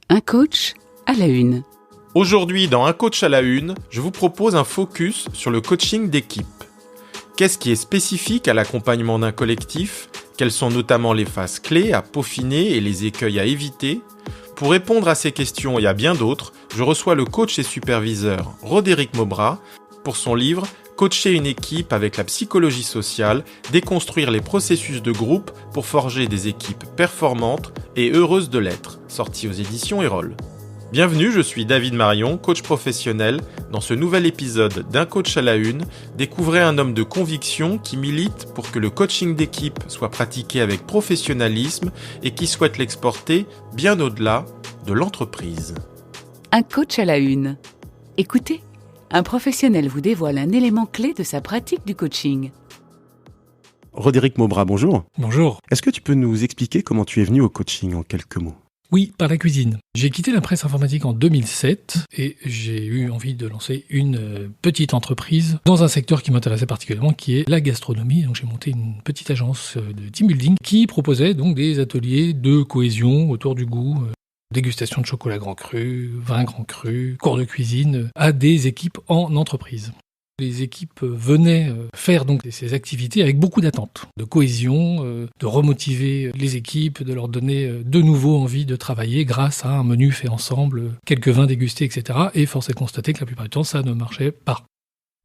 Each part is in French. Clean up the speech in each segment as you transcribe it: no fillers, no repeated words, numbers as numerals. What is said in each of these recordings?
Un coach à la une. Aujourd'hui, dans Un coach à la une, je vous propose un focus sur le coaching d'équipe. Qu'est-ce qui est spécifique à l'accompagnement d'un collectif ? Quelles sont notamment les phases clés à peaufiner et les écueils à éviter ? Pour répondre à ces questions et à bien d'autres, je reçois le coach et superviseur Roderick Maubras pour son livre « Coacher une équipe avec la psychologie sociale, déconstruire les processus de groupe pour forger des équipes performantes et heureuses de l'être », sorti aux éditions Erol. Bienvenue, je suis David Marion, coach professionnel. Dans ce nouvel épisode d'Un coach à la une, découvrez un homme de conviction qui milite pour que le coaching d'équipe soit pratiqué avec professionnalisme et qui souhaite l'exporter bien au-delà de l'entreprise. Un coach à la une. Écoutez, un professionnel vous dévoile un élément clé de sa pratique du coaching. Roderick Maubras, bonjour. Bonjour. Est-ce que tu peux nous expliquer comment tu es venu au coaching en quelques mots ? Oui, par la cuisine. J'ai quitté la presse informatique en 2007 et j'ai eu envie de lancer une petite entreprise dans un secteur qui m'intéressait particulièrement, qui est la gastronomie. Donc j'ai monté une petite agence de team building qui proposait donc des ateliers de cohésion autour du goût, dégustation de chocolat grand cru, vin grand cru, cours de cuisine à des équipes en entreprise. Les équipes venaient faire donc ces activités avec beaucoup d'attentes, de cohésion, de remotiver les équipes, de leur donner de nouveau envie de travailler grâce à un menu fait ensemble, quelques vins dégustés, etc. Et force est de constater que la plupart du temps, ça ne marchait pas.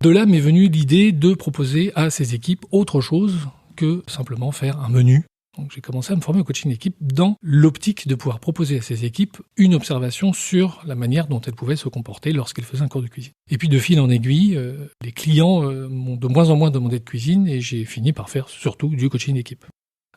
De là m'est venue l'idée de proposer à ces équipes autre chose que simplement faire un menu. Donc j'ai commencé à me former au coaching d'équipe dans l'optique de pouvoir proposer à ces équipes une observation sur la manière dont elles pouvaient se comporter lorsqu'elles faisaient un cours de cuisine. Et puis de fil en aiguille, les clients m'ont de moins en moins demandé de cuisine et j'ai fini par faire surtout du coaching d'équipe.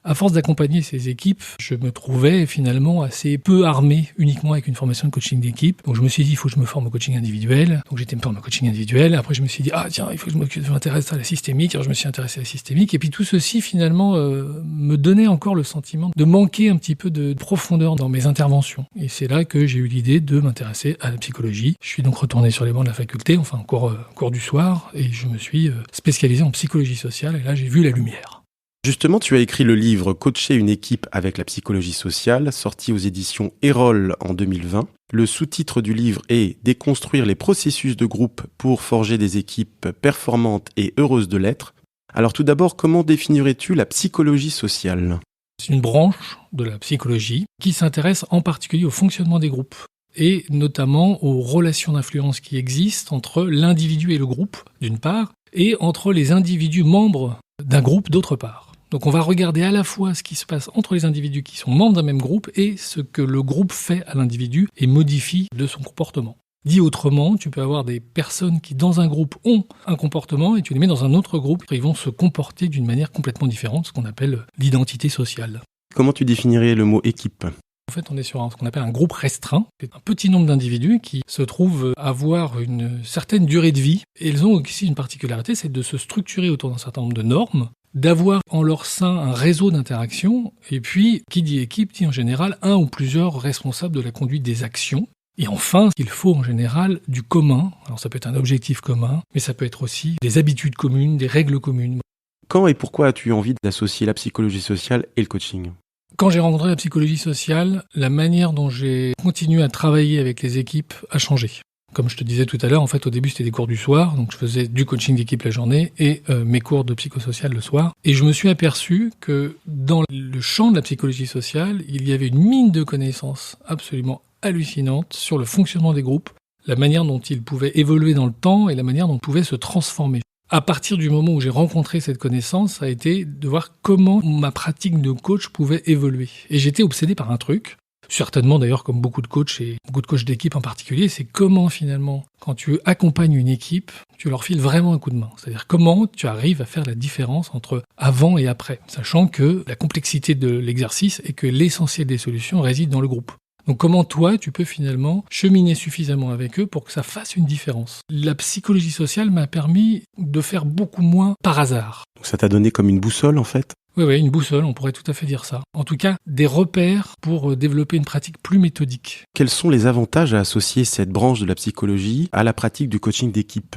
À force d'accompagner ces équipes, je me trouvais finalement assez peu armé uniquement avec une formation de coaching d'équipe. Donc je me suis dit, il faut que je me forme au coaching individuel. Donc j'étais me former au coaching individuel. Après je me suis dit, il faut que je m'intéresse à la systémique. Alors je me suis intéressé à la systémique. Et puis tout ceci finalement me donnait encore le sentiment de manquer un petit peu de profondeur dans mes interventions. Et c'est là que j'ai eu l'idée de m'intéresser à la psychologie. Je suis donc retourné sur les bancs de la faculté, enfin cours du soir, et je me suis spécialisé en psychologie sociale. Et là j'ai vu la lumière. Justement, tu as écrit le livre « Coacher une équipe avec la psychologie sociale », sorti aux éditions Erol en 2020. Le sous-titre du livre est « Déconstruire les processus de groupe pour forger des équipes performantes et heureuses de l'être ». Alors tout d'abord, comment définirais-tu la psychologie sociale ? C'est une branche de la psychologie qui s'intéresse en particulier au fonctionnement des groupes et notamment aux relations d'influence qui existent entre l'individu et le groupe, d'une part, et entre les individus membres d'un groupe, d'autre part. Donc on va regarder à la fois ce qui se passe entre les individus qui sont membres d'un même groupe et ce que le groupe fait à l'individu et modifie de son comportement. Dit autrement, tu peux avoir des personnes qui dans un groupe ont un comportement et tu les mets dans un autre groupe et ils vont se comporter d'une manière complètement différente, ce qu'on appelle l'identité sociale. Comment tu définirais le mot équipe ? En fait, on est sur ce qu'on appelle un groupe restreint. C'est un petit nombre d'individus qui se trouvent avoir une certaine durée de vie. Et ils ont aussi une particularité, c'est de se structurer autour d'un certain nombre de normes, d'avoir en leur sein un réseau d'interaction. Et puis, qui dit équipe, dit en général un ou plusieurs responsables de la conduite des actions. Et enfin, il faut en général du commun. Alors ça peut être un objectif commun, mais ça peut être aussi des habitudes communes, des règles communes. Quand et pourquoi as-tu envie d'associer la psychologie sociale et le coaching ? Quand j'ai rencontré la psychologie sociale, la manière dont j'ai continué à travailler avec les équipes a changé. Comme je te disais tout à l'heure, en fait, au début, c'était des cours du soir, donc je faisais du coaching d'équipe la journée et mes cours de psychosocial le soir. Et je me suis aperçu que dans le champ de la psychologie sociale, il y avait une mine de connaissances absolument hallucinante sur le fonctionnement des groupes, la manière dont ils pouvaient évoluer dans le temps et la manière dont ils pouvaient se transformer. À partir du moment où j'ai rencontré cette connaissance, ça a été de voir comment ma pratique de coach pouvait évoluer. Et j'étais obsédé par un truc, certainement d'ailleurs comme beaucoup de coachs et beaucoup de coachs d'équipe en particulier, c'est comment finalement, quand tu accompagnes une équipe, tu leur files vraiment un coup de main. C'est-à-dire comment tu arrives à faire la différence entre avant et après, sachant que la complexité de l'exercice est que l'essentiel des solutions réside dans le groupe. Donc comment toi, tu peux finalement cheminer suffisamment avec eux pour que ça fasse une différence. La psychologie sociale m'a permis de faire beaucoup moins par hasard. Donc ça t'a donné comme une boussole en fait ? Oui, une boussole, on pourrait tout à fait dire ça. En tout cas, des repères pour développer une pratique plus méthodique. Quels sont les avantages à associer cette branche de la psychologie à la pratique du coaching d'équipe ?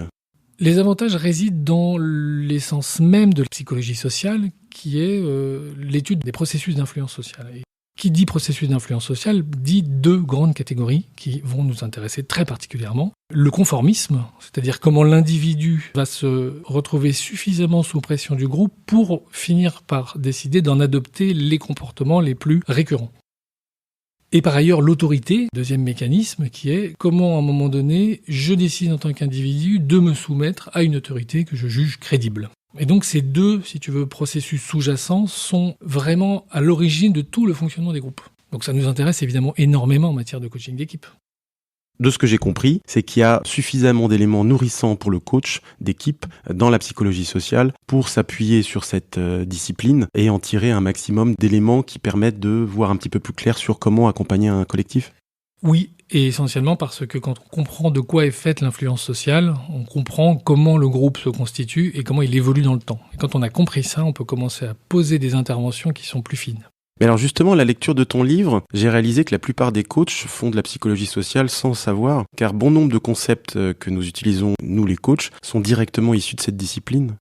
Les avantages résident dans l'essence même de la psychologie sociale, qui est l'étude des processus d'influence sociale. Et Qui dit processus d'influence sociale dit deux grandes catégories qui vont nous intéresser très particulièrement. Le conformisme, c'est-à-dire comment l'individu va se retrouver suffisamment sous pression du groupe pour finir par décider d'en adopter les comportements les plus récurrents. Et par ailleurs, l'autorité, deuxième mécanisme, qui est comment à un moment donné, je décide en tant qu'individu de me soumettre à une autorité que je juge crédible. Et donc ces deux, si tu veux, processus sous-jacents sont vraiment à l'origine de tout le fonctionnement des groupes. Donc ça nous intéresse évidemment énormément en matière de coaching d'équipe. De ce que j'ai compris, c'est qu'il y a suffisamment d'éléments nourrissants pour le coach d'équipe dans la psychologie sociale pour s'appuyer sur cette discipline et en tirer un maximum d'éléments qui permettent de voir un petit peu plus clair sur comment accompagner un collectif. Oui, et essentiellement parce que quand on comprend de quoi est faite l'influence sociale, on comprend comment le groupe se constitue et comment il évolue dans le temps. Et quand on a compris ça, on peut commencer à poser des interventions qui sont plus fines. Mais alors justement, la lecture de ton livre, j'ai réalisé que la plupart des coachs font de la psychologie sociale sans le savoir, car bon nombre de concepts que nous utilisons, nous les coachs, sont directement issus de cette discipline.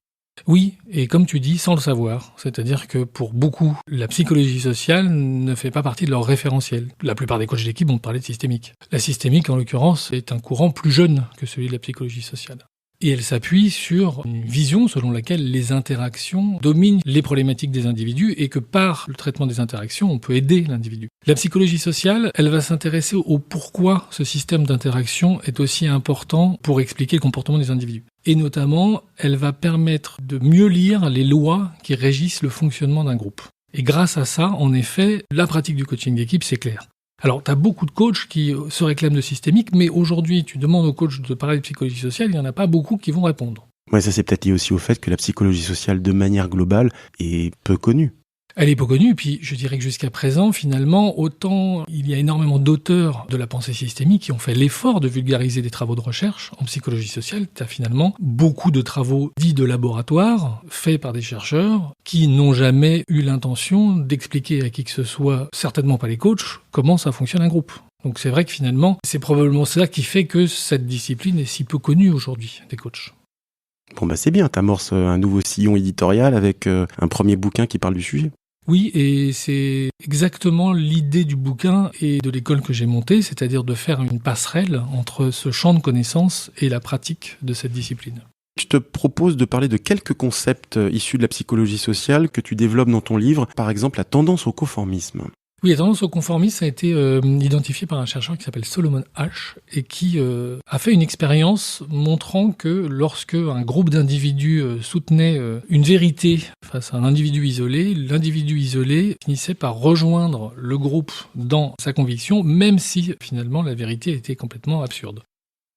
Oui, et comme tu dis, sans le savoir. C'est-à-dire que pour beaucoup, la psychologie sociale ne fait pas partie de leur référentiel. La plupart des coachs d'équipe vont parler de systémique. La systémique, en l'occurrence, est un courant plus jeune que celui de la psychologie sociale. Et elle s'appuie sur une vision selon laquelle les interactions dominent les problématiques des individus et que par le traitement des interactions, on peut aider l'individu. La psychologie sociale, elle va s'intéresser au pourquoi ce système d'interaction est aussi important pour expliquer le comportement des individus. Et notamment, elle va permettre de mieux lire les lois qui régissent le fonctionnement d'un groupe. Et grâce à ça, en effet, la pratique du coaching d'équipe, c'est clair. Alors, tu as beaucoup de coachs qui se réclament de systémique, mais aujourd'hui, tu demandes aux coachs de parler de psychologie sociale, il n'y en a pas beaucoup qui vont répondre. Ouais, ça c'est peut-être lié aussi au fait que la psychologie sociale, de manière globale, est peu connue. Elle est peu connue, puis je dirais que jusqu'à présent, finalement, autant il y a énormément d'auteurs de la pensée systémique qui ont fait l'effort de vulgariser des travaux de recherche en psychologie sociale, tu as finalement beaucoup de travaux dits de laboratoire, faits par des chercheurs, qui n'ont jamais eu l'intention d'expliquer à qui que ce soit, certainement pas les coachs, comment ça fonctionne un groupe. Donc c'est vrai que finalement, c'est probablement ça qui fait que cette discipline est si peu connue aujourd'hui des coachs. Bon c'est bien, t'amorces un nouveau sillon éditorial avec un premier bouquin qui parle du sujet. Oui, et c'est exactement l'idée du bouquin et de l'école que j'ai montée, c'est-à-dire de faire une passerelle entre ce champ de connaissances et la pratique de cette discipline. Je te propose de parler de quelques concepts issus de la psychologie sociale que tu développes dans ton livre, par exemple la tendance au conformisme. Oui, la tendance au conformisme a été identifiée par un chercheur qui s'appelle Solomon Asch et qui a fait une expérience montrant que lorsque un groupe d'individus soutenait une vérité face à un individu isolé, l'individu isolé finissait par rejoindre le groupe dans sa conviction, même si finalement la vérité était complètement absurde.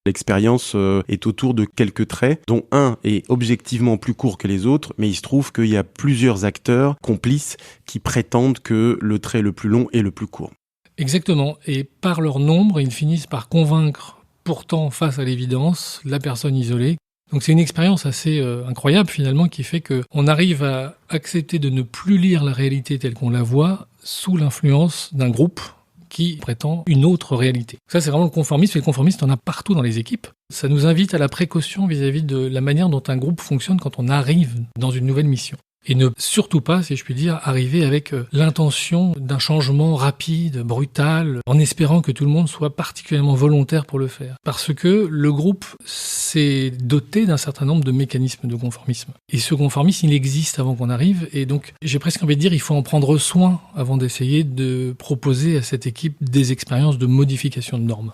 L'expérience est autour de quelques traits, dont un est objectivement plus court que les autres, mais il se trouve qu'il y a plusieurs acteurs complices qui prétendent que le trait le plus long est le plus court. Exactement, et par leur nombre, ils finissent par convaincre, pourtant face à l'évidence, la personne isolée. Donc c'est une expérience assez incroyable finalement qui fait qu'on arrive à accepter de ne plus lire la réalité telle qu'on la voit sous l'influence d'un groupe qui prétend une autre réalité. Ça, c'est vraiment le conformisme, et le conformisme, on en a partout dans les équipes. Ça nous invite à la précaution vis-à-vis de la manière dont un groupe fonctionne quand on arrive dans une nouvelle mission. Et ne surtout pas, si je puis dire, arriver avec l'intention d'un changement rapide, brutal, en espérant que tout le monde soit particulièrement volontaire pour le faire. Parce que le groupe s'est doté d'un certain nombre de mécanismes de conformisme. Et ce conformisme, il existe avant qu'on arrive, et donc j'ai presque envie de dire, il faut en prendre soin avant d'essayer de proposer à cette équipe des expériences de modification de normes.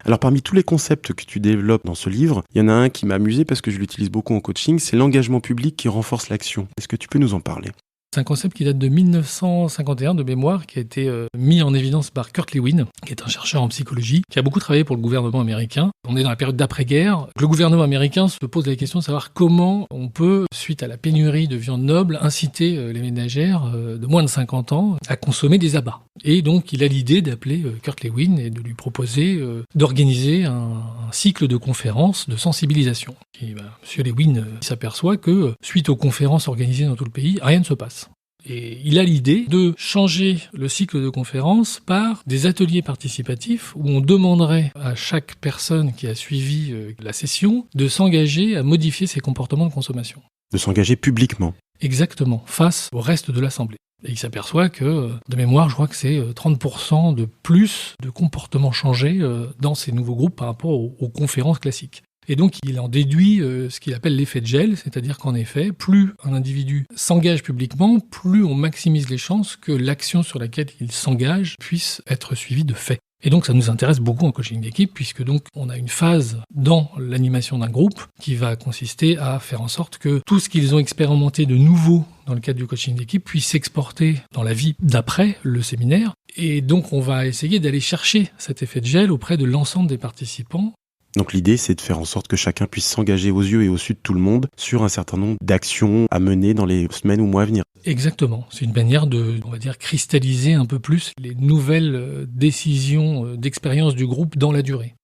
Alors parmi tous les concepts que tu développes dans ce livre, il y en a un qui m'a amusé parce que je l'utilise beaucoup en coaching, c'est l'engagement public qui renforce l'action. Est-ce que tu peux nous en parler ? C'est un concept qui date de 1951 de mémoire, qui a été mis en évidence par Kurt Lewin, qui est un chercheur en psychologie, qui a beaucoup travaillé pour le gouvernement américain. On est dans la période d'après-guerre. Le gouvernement américain se pose la question de savoir comment on peut, suite à la pénurie de viande noble, inciter les ménagères de moins de 50 ans à consommer des abats. Et donc il a l'idée d'appeler Kurt Lewin et de lui proposer d'organiser un cycle de conférences de sensibilisation. Et M. Lewin s'aperçoit que, suite aux conférences organisées dans tout le pays, rien ne se passe. Et il a l'idée de changer le cycle de conférences par des ateliers participatifs où on demanderait à chaque personne qui a suivi la session de s'engager à modifier ses comportements de consommation. De s'engager publiquement. exactement face au reste de l'Assemblée. Et il s'aperçoit que, de mémoire, je crois que c'est 30% de plus de comportements changés dans ces nouveaux groupes par rapport aux conférences classiques. Et donc, il en déduit ce qu'il appelle l'effet de gel, c'est-à-dire qu'en effet, plus un individu s'engage publiquement, plus on maximise les chances que l'action sur laquelle il s'engage puisse être suivie de faits. Et donc, ça nous intéresse beaucoup en coaching d'équipe, puisque donc, on a une phase dans l'animation d'un groupe qui va consister à faire en sorte que tout ce qu'ils ont expérimenté de nouveau dans le cadre du coaching d'équipe puisse s'exporter dans la vie d'après le séminaire. Et donc, on va essayer d'aller chercher cet effet de gel auprès de l'ensemble des participants. Donc l'idée, c'est de faire en sorte que chacun puisse s'engager aux yeux et au su de tout le monde sur un certain nombre d'actions à mener dans les semaines ou mois à venir. Exactement. C'est une manière de, on va dire, cristalliser un peu plus les nouvelles décisions d'expérience du groupe dans la durée.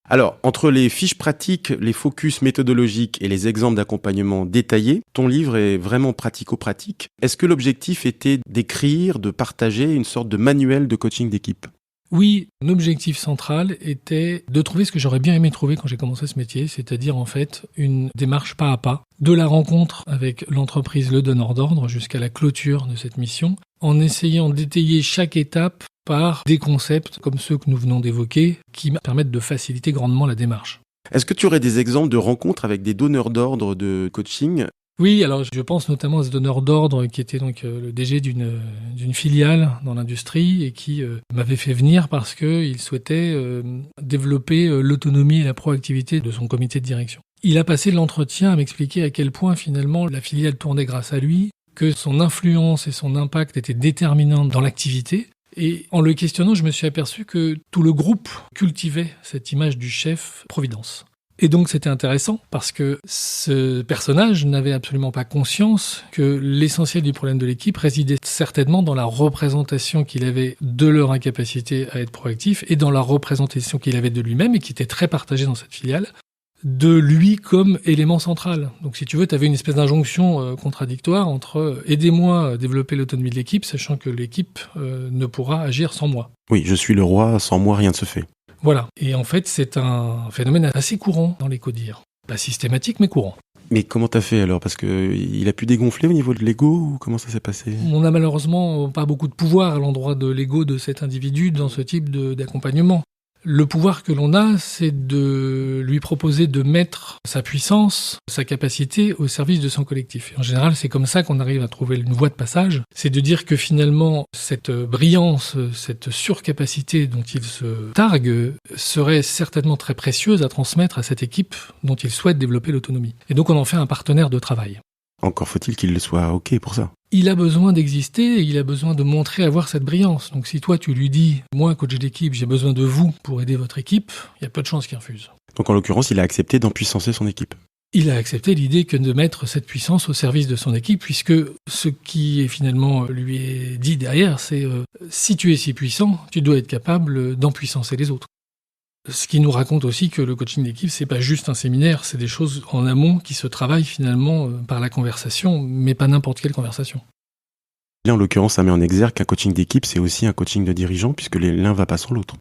Alors, entre les fiches pratiques, les focus méthodologiques et les exemples d'accompagnement détaillés, ton livre est vraiment pratico-pratique. Est-ce que l'objectif était d'écrire, de partager une sorte de manuel de coaching d'équipe ? Oui, un objectif central était de trouver ce que j'aurais bien aimé trouver quand j'ai commencé ce métier, c'est-à-dire en fait une démarche pas à pas, de la rencontre avec l'entreprise Le Donneur d'Ordre jusqu'à la clôture de cette mission, en essayant d'étayer chaque étape par des concepts comme ceux que nous venons d'évoquer, qui permettent de faciliter grandement la démarche. Est-ce que tu aurais des exemples de rencontres avec des donneurs d'ordre de coaching ? Oui, alors je pense notamment à ce donneur d'ordre qui était donc le DG d'une filiale dans l'industrie et qui m'avait fait venir parce qu'il souhaitait développer l'autonomie et la proactivité de son comité de direction. Il a passé l'entretien à m'expliquer à quel point finalement la filiale tournait grâce à lui, que son influence et son impact étaient déterminants dans l'activité. Et en le questionnant, je me suis aperçu que tout le groupe cultivait cette image du chef Providence. Et donc c'était intéressant parce que ce personnage n'avait absolument pas conscience que l'essentiel du problème de l'équipe résidait certainement dans la représentation qu'il avait de leur incapacité à être proactif et dans la représentation qu'il avait de lui-même et qui était très partagée dans cette filiale, de lui comme élément central. Donc si tu veux, tu avais une espèce d'injonction contradictoire entre « aidez-moi à développer l'autonomie de l'équipe, sachant que l'équipe ne pourra agir sans moi ». Oui, je suis le roi, sans moi rien ne se fait. Voilà. Et en fait, c'est un phénomène assez courant dans les CODIR. Pas systématique, mais courant. Mais comment t'as fait alors ? Parce que il a pu dégonfler au niveau de l'ego ou comment ça s'est passé ? On n'a malheureusement pas beaucoup de pouvoir à l'endroit de l'ego de cet individu dans ce type d'accompagnement. Le pouvoir que l'on a, c'est de lui proposer de mettre sa puissance, sa capacité au service de son collectif. Et en général, c'est comme ça qu'on arrive à trouver une voie de passage. C'est de dire que finalement, cette brillance, cette surcapacité dont il se targue serait certainement très précieuse à transmettre à cette équipe dont il souhaite développer l'autonomie. Et donc, on en fait un partenaire de travail. Encore faut-il qu'il soit OK pour ça. Il a besoin d'exister et il a besoin de montrer avoir cette brillance. Donc si toi tu lui dis « Moi, coach d'équipe, j'ai besoin de vous pour aider votre équipe », il y a peu de chances qu'il refuse. Donc en l'occurrence, il a accepté d'empuissancer son équipe. Il a accepté l'idée que de mettre cette puissance au service de son équipe, puisque ce qui est finalement lui est dit derrière, c'est si tu es si puissant, tu dois être capable d'empuissancer les autres. Ce qui nous raconte aussi que le coaching d'équipe, c'est pas juste un séminaire, c'est des choses en amont qui se travaillent finalement par la conversation, mais pas n'importe quelle conversation. Là, en l'occurrence, ça met en exergue qu'un coaching d'équipe, c'est aussi un coaching de dirigeant, puisque l'un va pas sans l'autre.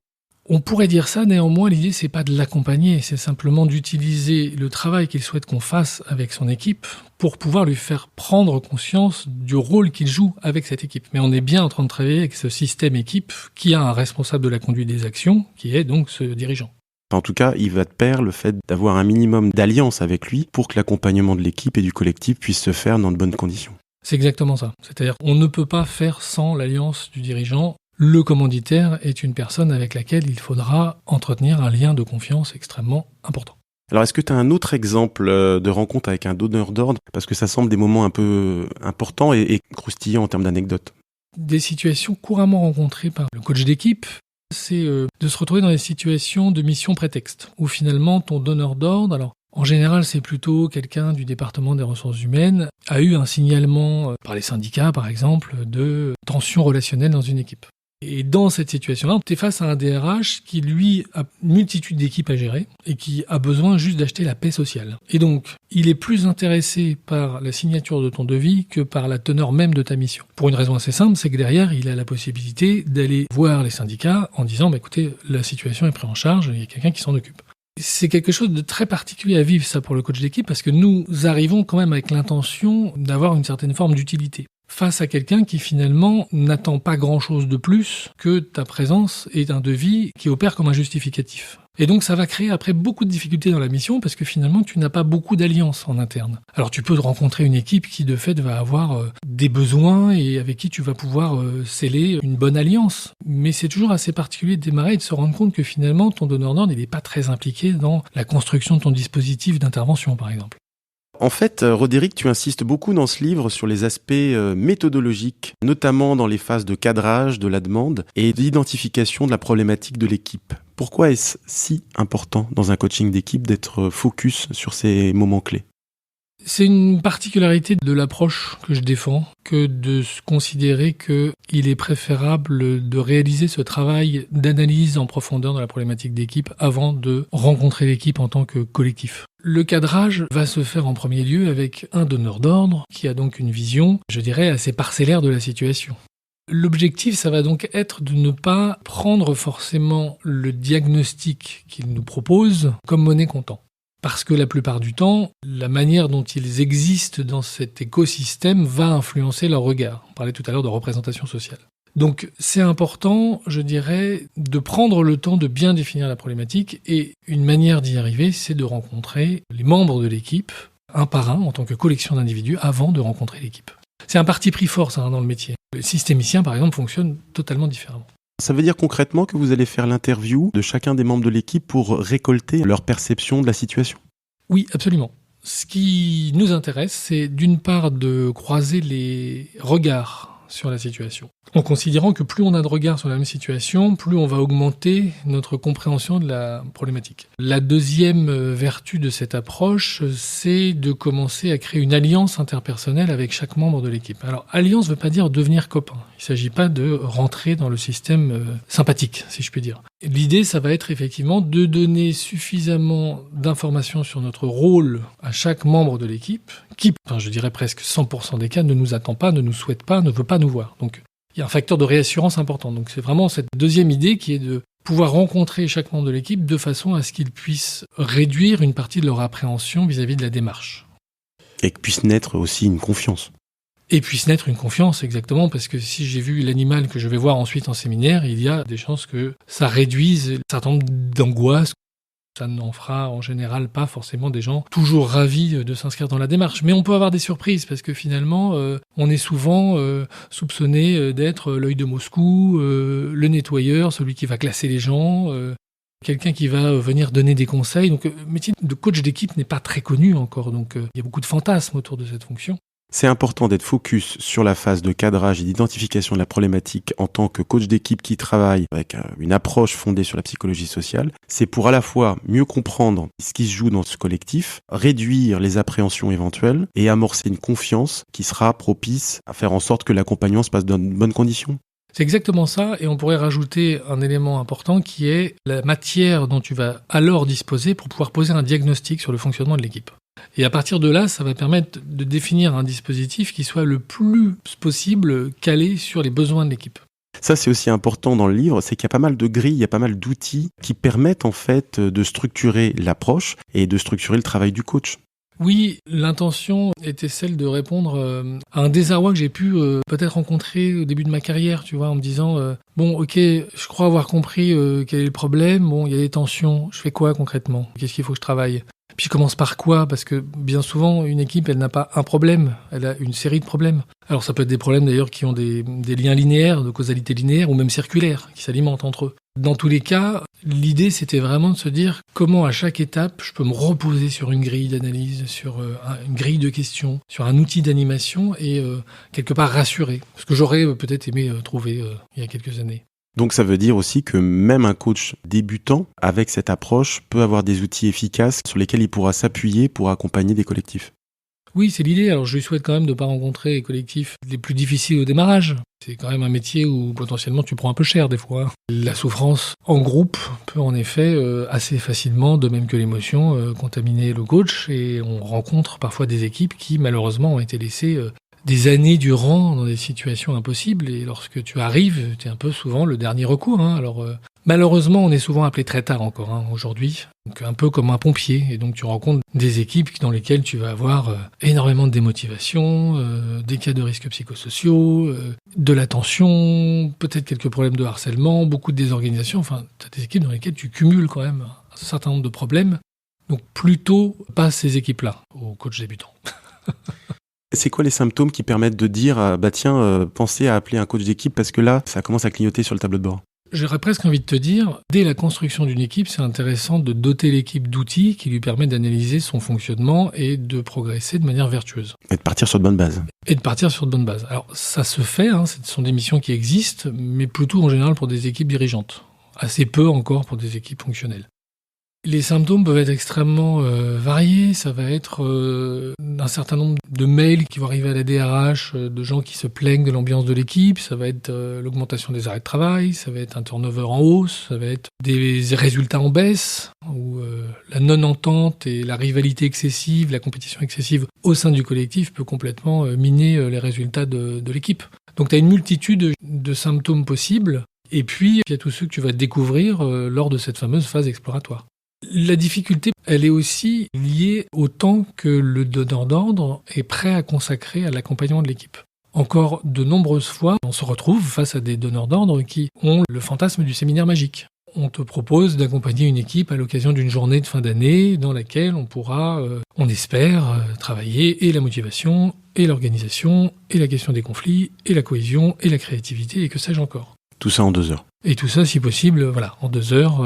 On pourrait dire ça, néanmoins, l'idée, c'est pas de l'accompagner, c'est simplement d'utiliser le travail qu'il souhaite qu'on fasse avec son équipe pour pouvoir lui faire prendre conscience du rôle qu'il joue avec cette équipe. Mais on est bien en train de travailler avec ce système équipe qui a un responsable de la conduite des actions, qui est donc ce dirigeant. En tout cas, il va de pair le fait d'avoir un minimum d'alliance avec lui pour que l'accompagnement de l'équipe et du collectif puisse se faire dans de bonnes conditions. C'est exactement ça. C'est-à-dire qu'on ne peut pas faire sans l'alliance du dirigeant. Le commanditaire est une personne avec laquelle il faudra entretenir un lien de confiance extrêmement important. Alors, est-ce que tu as un autre exemple de rencontre avec un donneur d'ordre ? Parce que ça semble des moments un peu importants et croustillants en termes d'anecdotes. Des situations couramment rencontrées par le coach d'équipe, c'est de se retrouver dans des situations de mission prétexte, où finalement ton donneur d'ordre, alors en général c'est plutôt quelqu'un du département des ressources humaines, a eu un signalement par les syndicats par exemple de tension relationnelle dans une équipe. Et dans cette situation-là, tu es face à un DRH qui, lui, a une multitude d'équipes à gérer et qui a besoin juste d'acheter la paix sociale. Et donc, il est plus intéressé par la signature de ton devis que par la teneur même de ta mission. Pour une raison assez simple, c'est que derrière, il a la possibilité d'aller voir les syndicats en disant « écoutez, la situation est prise en charge, il y a quelqu'un qui s'en occupe ». C'est quelque chose de très particulier à vivre, ça, pour le coach d'équipe, parce que nous arrivons quand même avec l'intention d'avoir une certaine forme d'utilité face à quelqu'un qui, finalement, n'attend pas grand-chose de plus que ta présence et un devis qui opère comme un justificatif. Et donc, ça va créer après beaucoup de difficultés dans la mission parce que finalement, tu n'as pas beaucoup d'alliances en interne. Alors, tu peux rencontrer une équipe qui, de fait, va avoir des besoins et avec qui tu vas pouvoir sceller une bonne alliance. Mais c'est toujours assez particulier de démarrer et de se rendre compte que finalement, ton donneur d'ordre, il n'est pas très impliqué dans la construction de ton dispositif d'intervention, par exemple. En fait, Roderick, tu insistes beaucoup dans ce livre sur les aspects méthodologiques, notamment dans les phases de cadrage de la demande et d'identification de la problématique de l'équipe. Pourquoi est-ce si important dans un coaching d'équipe d'être focus sur ces moments clés ? C'est une particularité de l'approche que je défends que de considérer qu'il est préférable de réaliser ce travail d'analyse en profondeur de la problématique d'équipe avant de rencontrer l'équipe en tant que collectif. Le cadrage va se faire en premier lieu avec un donneur d'ordre qui a donc une vision, je dirais, assez parcellaire de la situation. L'objectif, ça va donc être de ne pas prendre forcément le diagnostic qu'il nous propose comme monnaie comptant. Parce que la plupart du temps, la manière dont ils existent dans cet écosystème va influencer leur regard. On parlait tout à l'heure de représentation sociale. Donc c'est important, je dirais, de prendre le temps de bien définir la problématique et une manière d'y arriver, c'est de rencontrer les membres de l'équipe, un par un, en tant que collection d'individus, avant de rencontrer l'équipe. C'est un parti pris fort, ça, dans le métier. Le systémicien, par exemple, fonctionne totalement différemment. Ça veut dire concrètement que vous allez faire l'interview de chacun des membres de l'équipe pour récolter leur perception de la situation ? Oui, absolument. Ce qui nous intéresse, c'est d'une part de croiser les regards sur la situation. En considérant que plus on a de regards sur la même situation, plus on va augmenter notre compréhension de la problématique. La deuxième vertu de cette approche, c'est de commencer à créer une alliance interpersonnelle avec chaque membre de l'équipe. Alors, alliance ne veut pas dire devenir copain. Il ne s'agit pas de rentrer dans le système sympathique, si je puis dire. L'idée, ça va être effectivement de donner suffisamment d'informations sur notre rôle à chaque membre de l'équipe, qui, je dirais presque 100% des cas, ne nous attend pas, ne nous souhaite pas, ne veut pas nous voir. Donc, il y a un facteur de réassurance important. Donc, c'est vraiment cette deuxième idée qui est de pouvoir rencontrer chaque membre de l'équipe de façon à ce qu'ils puissent réduire une partie de leur appréhension vis-à-vis de la démarche. Et que puisse naître aussi une confiance. Et puisse naître une confiance, exactement, parce que si j'ai vu l'animal que je vais voir ensuite en séminaire, il y a des chances que ça réduise un certain nombre d'angoisses. Ça n'en fera en général pas forcément des gens toujours ravis de s'inscrire dans la démarche. Mais on peut avoir des surprises parce que finalement, on est souvent soupçonné d'être l'œil de Moscou, le nettoyeur, celui qui va classer les gens, quelqu'un qui va venir donner des conseils. Donc, le métier de coach d'équipe n'est pas très connu encore. Donc, il y a beaucoup de fantasmes autour de cette fonction. C'est important d'être focus sur la phase de cadrage et d'identification de la problématique en tant que coach d'équipe qui travaille avec une approche fondée sur la psychologie sociale. C'est pour à la fois mieux comprendre ce qui se joue dans ce collectif, réduire les appréhensions éventuelles et amorcer une confiance qui sera propice à faire en sorte que l'accompagnement se passe dans de bonnes conditions. C'est exactement ça, et on pourrait rajouter un élément important qui est la matière dont tu vas alors disposer pour pouvoir poser un diagnostic sur le fonctionnement de l'équipe. Et à partir de là, ça va permettre de définir un dispositif qui soit le plus possible calé sur les besoins de l'équipe. Ça, c'est aussi important dans le livre, c'est qu'il y a pas mal de grilles, il y a pas mal d'outils qui permettent en fait de structurer l'approche et de structurer le travail du coach. Oui, l'intention était celle de répondre à un désarroi que j'ai pu peut-être rencontrer au début de ma carrière, tu vois, en me disant bon, ok, je crois avoir compris quel est le problème, bon, il y a des tensions, je fais quoi concrètement ? Qu'est-ce qu'il faut que je travaille ? Puis je commence par quoi ? Parce que bien souvent, une équipe, elle n'a pas un problème, elle a une série de problèmes. Alors ça peut être des problèmes d'ailleurs qui ont des liens linéaires, de causalité linéaire ou même circulaire, qui s'alimentent entre eux. Dans tous les cas, l'idée c'était vraiment de se dire comment à chaque étape je peux me reposer sur une grille d'analyse, sur une grille de questions, sur un outil d'animation et quelque part rassurer. Ce que j'aurais peut-être aimé trouver il y a quelques années. Donc ça veut dire aussi que même un coach débutant, avec cette approche, peut avoir des outils efficaces sur lesquels il pourra s'appuyer pour accompagner des collectifs. Oui, c'est l'idée. Alors je lui souhaite quand même de ne pas rencontrer les collectifs les plus difficiles au démarrage. C'est quand même un métier où potentiellement tu prends un peu cher des fois. La souffrance en groupe peut en effet assez facilement, de même que l'émotion, contaminer le coach. Et on rencontre parfois des équipes qui malheureusement ont été laissées des années durant dans des situations impossibles, et lorsque tu arrives, tu es un peu souvent le dernier recours. Alors Malheureusement, on est souvent appelé très tard encore aujourd'hui, donc un peu comme un pompier. Et donc tu rencontres des équipes dans lesquelles tu vas avoir énormément de démotivation, des cas de risques psychosociaux, de la tension, peut-être quelques problèmes de harcèlement, beaucoup de désorganisation. Enfin, tu as des équipes dans lesquelles tu cumules quand même un certain nombre de problèmes. Donc plutôt pas ces équipes-là aux coachs débutants. C'est quoi les symptômes qui permettent de dire pensez à appeler un coach d'équipe parce que là, ça commence à clignoter sur le tableau de bord? J'aurais presque envie de te dire, dès la construction d'une équipe, c'est intéressant de doter l'équipe d'outils qui lui permettent d'analyser son fonctionnement et de progresser de manière vertueuse. Et de partir sur de bonnes bases. Alors ça se fait, ce sont des missions qui existent, mais plutôt en général pour des équipes dirigeantes. Assez peu encore pour des équipes fonctionnelles. Les symptômes peuvent être extrêmement variés. Ça va être un certain nombre de mails qui vont arriver à la DRH, de gens qui se plaignent de l'ambiance de l'équipe. Ça va être l'augmentation des arrêts de travail. Ça va être un turnover en hausse. Ça va être des résultats en baisse, ou la non-entente et la rivalité excessive, la compétition excessive au sein du collectif peut complètement miner les résultats de l'équipe. Donc tu as une multitude de symptômes possibles. Et puis, il y a tous ceux que tu vas découvrir lors de cette fameuse phase exploratoire. La difficulté, elle est aussi liée au temps que le donneur d'ordre est prêt à consacrer à l'accompagnement de l'équipe. Encore de nombreuses fois, on se retrouve face à des donneurs d'ordre qui ont le fantasme du séminaire magique. On te propose d'accompagner une équipe à l'occasion d'une journée de fin d'année dans laquelle on pourra, on espère, travailler et la motivation, et l'organisation, et la question des conflits, et la cohésion, et la créativité, et que sais-je encore. Tout ça en 2 heures. Et tout ça, si possible, en 2 heures,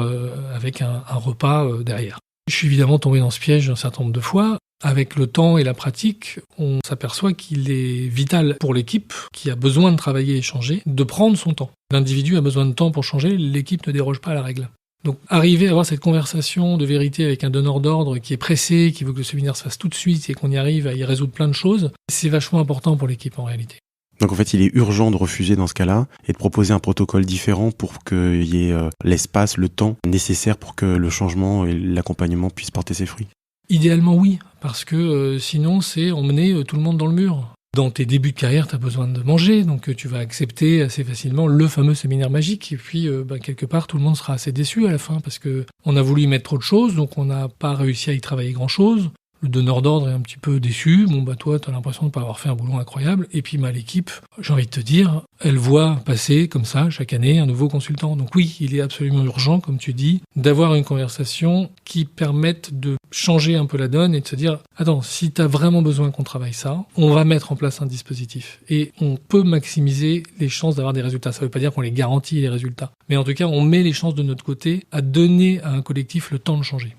avec un repas derrière. Je suis évidemment tombé dans ce piège un certain nombre de fois. Avec le temps et la pratique, on s'aperçoit qu'il est vital pour l'équipe, qui a besoin de travailler et changer, de prendre son temps. L'individu a besoin de temps pour changer, l'équipe ne déroge pas à la règle. Donc arriver à avoir cette conversation de vérité avec un donneur d'ordre qui est pressé, qui veut que le séminaire se fasse tout de suite et qu'on y arrive à y résoudre plein de choses, c'est vachement important pour l'équipe en réalité. Donc en fait, il est urgent de refuser dans ce cas-là et de proposer un protocole différent pour qu'il y ait l'espace, le temps nécessaire pour que le changement et l'accompagnement puissent porter ses fruits. Idéalement oui, parce que sinon c'est emmener tout le monde dans le mur. Dans tes débuts de carrière, tu as besoin de manger, donc tu vas accepter assez facilement le fameux séminaire magique et puis quelque part tout le monde sera assez déçu à la fin parce que on a voulu y mettre trop de choses, donc on n'a pas réussi à y travailler grand-chose. Le donneur d'ordre est un petit peu déçu. Toi, t'as l'impression de ne pas avoir fait un boulot incroyable. Et puis, l'équipe, j'ai envie de te dire, elle voit passer comme ça, chaque année, un nouveau consultant. Donc oui, il est absolument urgent, comme tu dis, d'avoir une conversation qui permette de changer un peu la donne et de se dire, attends, si t'as vraiment besoin qu'on travaille ça, on va mettre en place un dispositif. Et on peut maximiser les chances d'avoir des résultats. Ça veut pas dire qu'on les garantit, les résultats. Mais en tout cas, on met les chances de notre côté à donner à un collectif le temps de changer.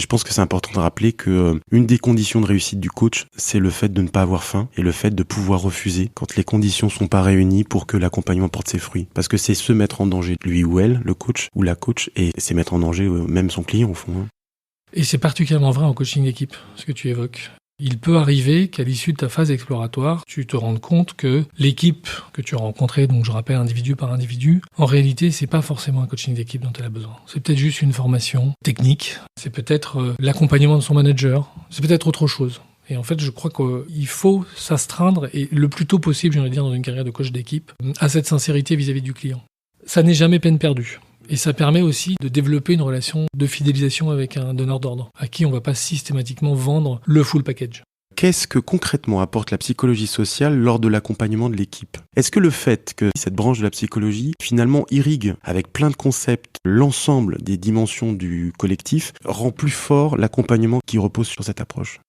Je pense que c'est important de rappeler que une des conditions de réussite du coach, c'est le fait de ne pas avoir faim et le fait de pouvoir refuser quand les conditions sont pas réunies pour que l'accompagnement porte ses fruits. Parce que c'est se mettre en danger, lui ou elle, le coach ou la coach, et c'est mettre en danger même son client au fond. Et c'est particulièrement vrai en coaching d'équipe, ce que tu évoques. Il peut arriver qu'à l'issue de ta phase exploratoire, tu te rendes compte que l'équipe que tu as rencontrée, donc je rappelle individu par individu, en réalité, c'est pas forcément un coaching d'équipe dont elle a besoin. C'est peut-être juste une formation technique, c'est peut-être l'accompagnement de son manager, c'est peut-être autre chose. Et en fait, je crois qu'il faut s'astreindre, et le plus tôt possible, j'ai envie de dire, dans une carrière de coach d'équipe, à cette sincérité vis-à-vis du client. Ça n'est jamais peine perdue. Et ça permet aussi de développer une relation de fidélisation avec un donneur d'ordre, à qui on ne va pas systématiquement vendre le full package. Qu'est-ce que concrètement apporte la psychologie sociale lors de l'accompagnement de l'équipe ? Est-ce que le fait que cette branche de la psychologie finalement irrigue avec plein de concepts l'ensemble des dimensions du collectif rend plus fort l'accompagnement qui repose sur cette approche ?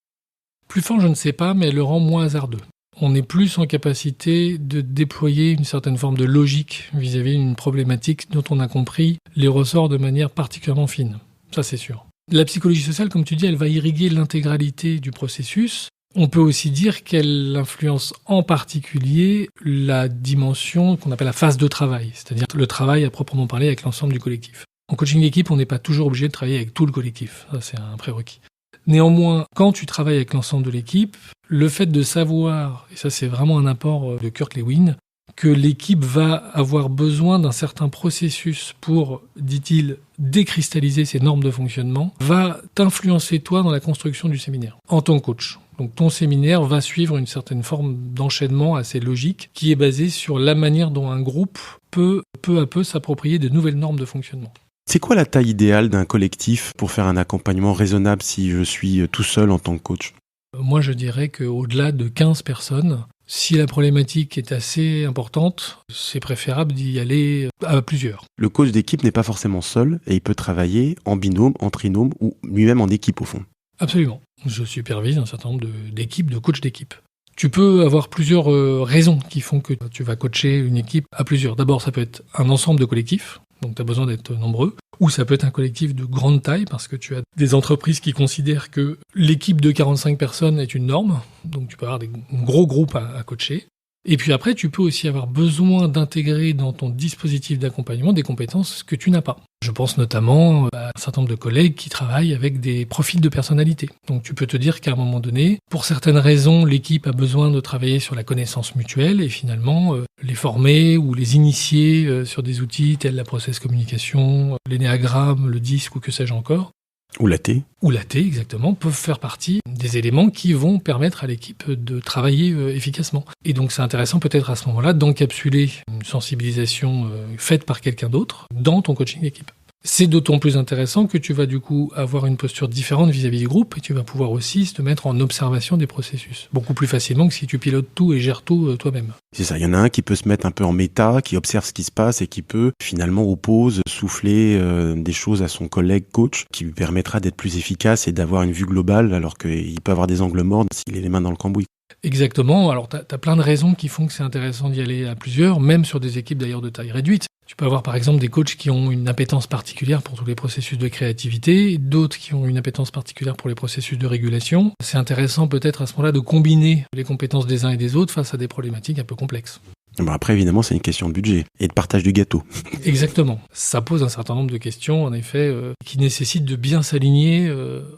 Plus fort, je ne sais pas, mais elle le rend moins hasardeux. On est plus en capacité de déployer une certaine forme de logique vis-à-vis d'une problématique dont on a compris les ressorts de manière particulièrement fine. Ça, c'est sûr. La psychologie sociale, comme tu dis, elle va irriguer l'intégralité du processus. On peut aussi dire qu'elle influence en particulier la dimension qu'on appelle la phase de travail, c'est-à-dire le travail à proprement parler avec l'ensemble du collectif. En coaching d'équipe, on n'est pas toujours obligé de travailler avec tout le collectif. Ça, c'est un prérequis. Néanmoins, quand tu travailles avec l'ensemble de l'équipe, le fait de savoir, et ça c'est vraiment un apport de Kurt Lewin, que l'équipe va avoir besoin d'un certain processus pour, dit-il, décristalliser ses normes de fonctionnement, va t'influencer toi dans la construction du séminaire, en tant que coach. Donc ton séminaire va suivre une certaine forme d'enchaînement assez logique qui est basé sur la manière dont un groupe peut peu à peu s'approprier de nouvelles normes de fonctionnement. C'est quoi la taille idéale d'un collectif pour faire un accompagnement raisonnable si je suis tout seul en tant que coach ? Moi, je dirais qu'au-delà de 15 personnes, si la problématique est assez importante, c'est préférable d'y aller à plusieurs. Le coach d'équipe n'est pas forcément seul et il peut travailler en binôme, en trinôme ou lui-même en équipe au fond. Absolument. Je supervise un certain nombre d'équipes, de coachs d'équipe. Tu peux avoir plusieurs raisons qui font que tu vas coacher une équipe à plusieurs. D'abord, ça peut être un ensemble de collectifs, donc tu as besoin d'être nombreux. Ou ça peut être un collectif de grande taille, parce que tu as des entreprises qui considèrent que l'équipe de 45 personnes est une norme. Donc tu peux avoir des gros groupes à coacher. Et puis après, tu peux aussi avoir besoin d'intégrer dans ton dispositif d'accompagnement des compétences que tu n'as pas. Je pense notamment à un certain nombre de collègues qui travaillent avec des profils de personnalité. Donc tu peux te dire qu'à un moment donné, pour certaines raisons, l'équipe a besoin de travailler sur la connaissance mutuelle et finalement les former ou les initier sur des outils tels la process communication, l'énéagramme, le disque ou que sais-je encore. Ou la T. Ou la T, exactement, peuvent faire partie des éléments qui vont permettre à l'équipe de travailler efficacement. Et donc c'est intéressant peut-être à ce moment-là d'encapsuler une sensibilisation faite par quelqu'un d'autre dans ton coaching d'équipe. C'est d'autant plus intéressant que tu vas du coup avoir une posture différente vis-à-vis du groupe et tu vas pouvoir aussi te mettre en observation des processus. Beaucoup plus facilement que si tu pilotes tout et gères tout toi-même. C'est ça, il y en a un qui peut se mettre un peu en méta, qui observe ce qui se passe et qui peut finalement au pause souffler des choses à son collègue coach qui lui permettra d'être plus efficace et d'avoir une vue globale alors qu'il peut avoir des angles morts s'il a les mains dans le cambouis. Exactement, alors tu as plein de raisons qui font que c'est intéressant d'y aller à plusieurs, même sur des équipes d'ailleurs de taille réduite. Tu peux avoir par exemple des coachs qui ont une appétence particulière pour tous les processus de créativité, d'autres qui ont une appétence particulière pour les processus de régulation. C'est intéressant peut-être à ce moment-là de combiner les compétences des uns et des autres face à des problématiques un peu complexes. Bon, après évidemment c'est une question de budget et de partage du gâteau. Exactement. Ça pose un certain nombre de questions en effet qui nécessitent de bien s'aligner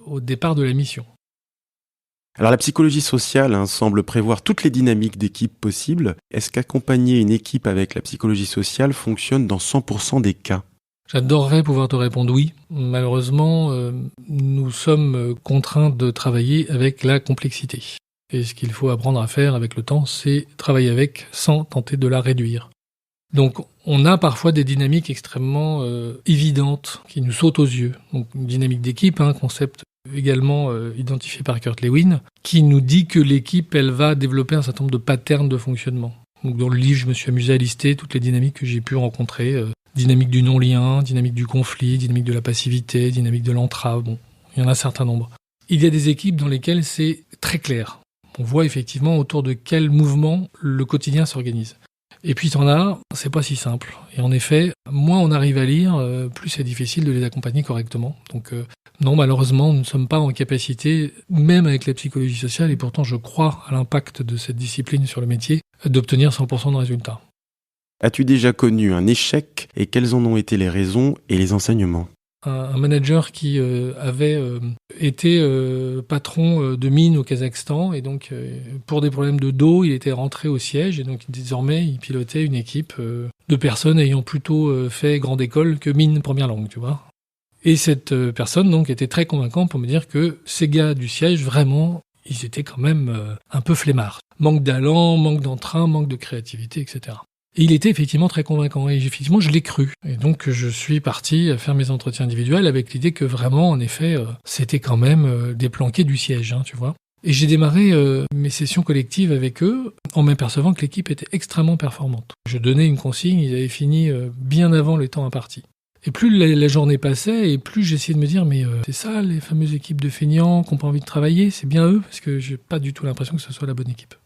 au départ de la mission. Alors la psychologie sociale semble prévoir toutes les dynamiques d'équipe possibles. Est-ce qu'accompagner une équipe avec la psychologie sociale fonctionne dans 100% des cas ? J'adorerais pouvoir te répondre oui. Malheureusement, nous sommes contraints de travailler avec la complexité. Et ce qu'il faut apprendre à faire avec le temps, c'est travailler avec sans tenter de la réduire. Donc on a parfois des dynamiques extrêmement évidentes qui nous sautent aux yeux. Donc une dynamique d'équipe, un concept également identifié par Kurt Lewin, qui nous dit que l'équipe, elle va développer un certain nombre de patterns de fonctionnement. Donc dans le livre, je me suis amusé à lister toutes les dynamiques que j'ai pu rencontrer. Dynamique du non-lien, dynamique du conflit, dynamique de la passivité, dynamique de l'entrave. Bon, il y en a un certain nombre. Il y a des équipes dans lesquelles c'est très clair. On voit effectivement autour de quel mouvement le quotidien s'organise. Et puis t'en as, c'est pas si simple. Et en effet, moins on arrive à lire, plus c'est difficile de les accompagner correctement. Donc non, malheureusement, nous ne sommes pas en capacité, même avec la psychologie sociale, et pourtant je crois à l'impact de cette discipline sur le métier, d'obtenir 100% de résultats. As-tu déjà connu un échec et quelles en ont été les raisons et les enseignements ? Un manager qui avait été patron de mine au Kazakhstan et donc pour des problèmes de dos, il était rentré au siège et donc désormais il pilotait une équipe de personnes ayant plutôt fait grande école que mine première langue, tu vois. Et cette personne donc était très convaincante pour me dire que ces gars du siège, vraiment, ils étaient quand même un peu flemmards. Manque d'allant, manque d'entrain, manque de créativité, etc. Et il était effectivement très convaincant, et effectivement je l'ai cru. Et donc je suis parti à faire mes entretiens individuels avec l'idée que vraiment, en effet, c'était quand même des planqués du siège, tu vois. Et j'ai démarré mes sessions collectives avec eux en m'apercevant que l'équipe était extrêmement performante. Je donnais une consigne, ils avaient fini bien avant les temps impartis. Et plus la journée passait, et plus j'essayais de me dire, mais c'est ça les fameuses équipes de feignants qui n'ont pas envie de travailler, c'est bien eux, parce que j'ai pas du tout l'impression que ce soit la bonne équipe.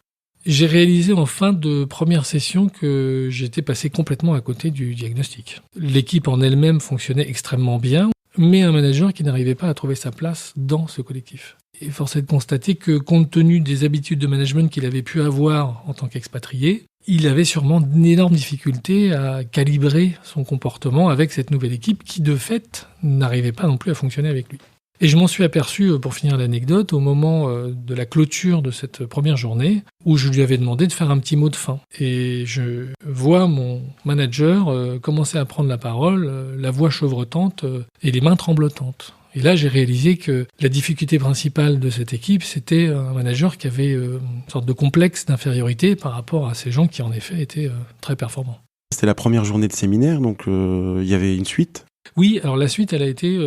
J'ai réalisé en fin de première session que j'étais passé complètement à côté du diagnostic. L'équipe en elle-même fonctionnait extrêmement bien, mais un manager qui n'arrivait pas à trouver sa place dans ce collectif. Et force est de constater que, compte tenu des habitudes de management qu'il avait pu avoir en tant qu'expatrié, il avait sûrement d'énormes difficultés à calibrer son comportement avec cette nouvelle équipe qui, de fait, n'arrivait pas non plus à fonctionner avec lui. Et je m'en suis aperçu, pour finir l'anecdote, au moment de la clôture de cette première journée, où je lui avais demandé de faire un petit mot de fin. Et je vois mon manager commencer à prendre la parole, la voix chevrotante et les mains tremblotantes. Et là, j'ai réalisé que la difficulté principale de cette équipe, c'était un manager qui avait une sorte de complexe d'infériorité par rapport à ces gens qui, en effet, étaient très performants. c'était la première journée de séminaire, donc il y avait une suite. Oui, alors la suite, elle a été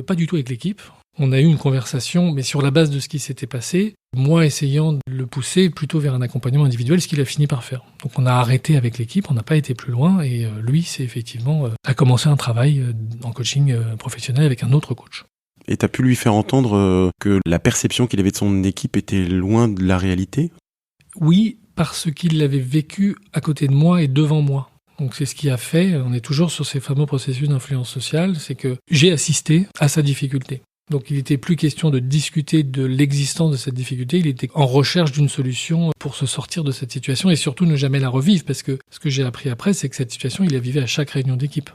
pas du tout avec l'équipe. On a eu une conversation, mais sur la base de ce qui s'était passé, moi essayant de le pousser plutôt vers un accompagnement individuel, ce qu'il a fini par faire. Donc on a arrêté avec l'équipe, on n'a pas été plus loin, et lui, c'est effectivement a commencé un travail en coaching professionnel avec un autre coach. Et tu as pu lui faire entendre que la perception qu'il avait de son équipe était loin de la réalité ? Oui, parce qu'il l'avait vécu à côté de moi et devant moi. Donc c'est ce qui a fait, on est toujours sur ces fameux processus d'influence sociale, c'est que j'ai assisté à sa difficulté. Donc il n'était plus question de discuter de l'existence de cette difficulté, il était en recherche d'une solution pour se sortir de cette situation et surtout ne jamais la revivre, parce que ce que j'ai appris après, c'est que cette situation, il la vivait à chaque réunion d'équipe.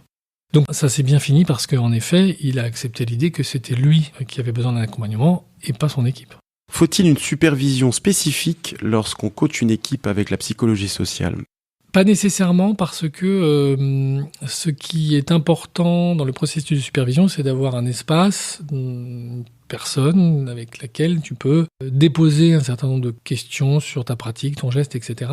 Donc ça s'est bien fini parce qu'en effet, il a accepté l'idée que c'était lui qui avait besoin d'un accompagnement et pas son équipe. Faut-il une supervision spécifique lorsqu'on coach une équipe avec la psychologie sociale ? Pas nécessairement, parce que ce qui est important dans le processus de supervision, c'est d'avoir un espace, une personne avec laquelle tu peux déposer un certain nombre de questions sur ta pratique, ton geste, etc.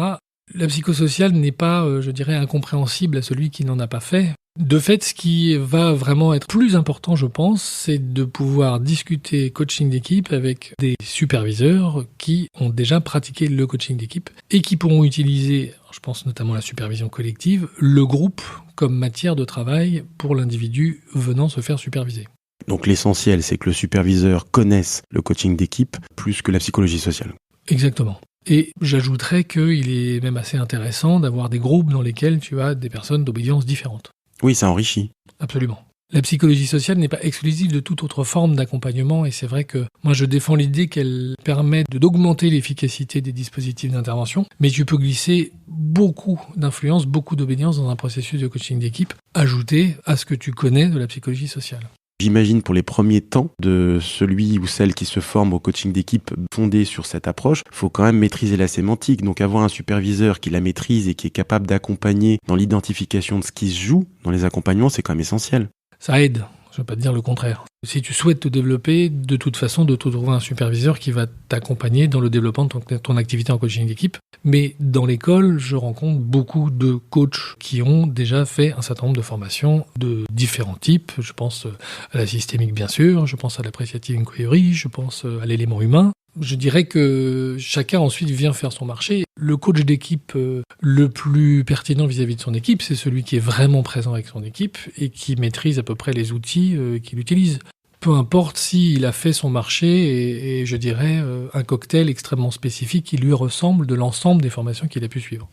La psychosociale n'est pas, je dirais, incompréhensible à celui qui n'en a pas fait. De fait, ce qui va vraiment être plus important, je pense, c'est de pouvoir discuter coaching d'équipe avec des superviseurs qui ont déjà pratiqué le coaching d'équipe et qui pourront utiliser, je pense notamment à la supervision collective, le groupe comme matière de travail pour l'individu venant se faire superviser. Donc l'essentiel, c'est que le superviseur connaisse le coaching d'équipe plus que la psychologie sociale. Exactement. Et j'ajouterais qu'il est même assez intéressant d'avoir des groupes dans lesquels tu as des personnes d'obédience différentes. Oui, ça enrichit. Absolument. La psychologie sociale n'est pas exclusive de toute autre forme d'accompagnement et c'est vrai que moi je défends l'idée qu'elle permet d'augmenter l'efficacité des dispositifs d'intervention, mais tu peux glisser beaucoup d'influence, beaucoup d'obédience dans un processus de coaching d'équipe, ajouté à ce que tu connais de la psychologie sociale. J'imagine pour les premiers temps de celui ou celle qui se forme au coaching d'équipe fondé sur cette approche, il faut quand même maîtriser la sémantique. Donc avoir un superviseur qui la maîtrise et qui est capable d'accompagner dans l'identification de ce qui se joue dans les accompagnements, c'est quand même essentiel. Ça aide, je ne vais pas te dire le contraire. Si tu souhaites te développer, de toute façon, de te trouver un superviseur qui va t'accompagner dans le développement de ton activité en coaching d'équipe. Mais dans l'école, je rencontre beaucoup de coachs qui ont déjà fait un certain nombre de formations de différents types. Je pense à la systémique, bien sûr, je pense à l'appréciative inquiry, je pense à l'élément humain. Je dirais que chacun ensuite vient faire son marché. Le coach d'équipe le plus pertinent vis-à-vis de son équipe, c'est celui qui est vraiment présent avec son équipe et qui maîtrise à peu près les outils qu'il utilise. Peu importe s'il a fait son marché et je dirais un cocktail extrêmement spécifique qui lui ressemble de l'ensemble des formations qu'il a pu suivre.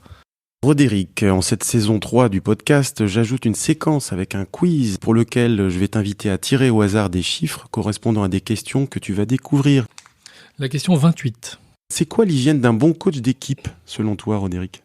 Roderick, en cette saison 3 du podcast, j'ajoute une séquence avec un quiz pour lequel je vais t'inviter à tirer au hasard des chiffres correspondant à des questions que tu vas découvrir. La question 28. C'est quoi l'hygiène d'un bon coach d'équipe, selon toi, Roderick ?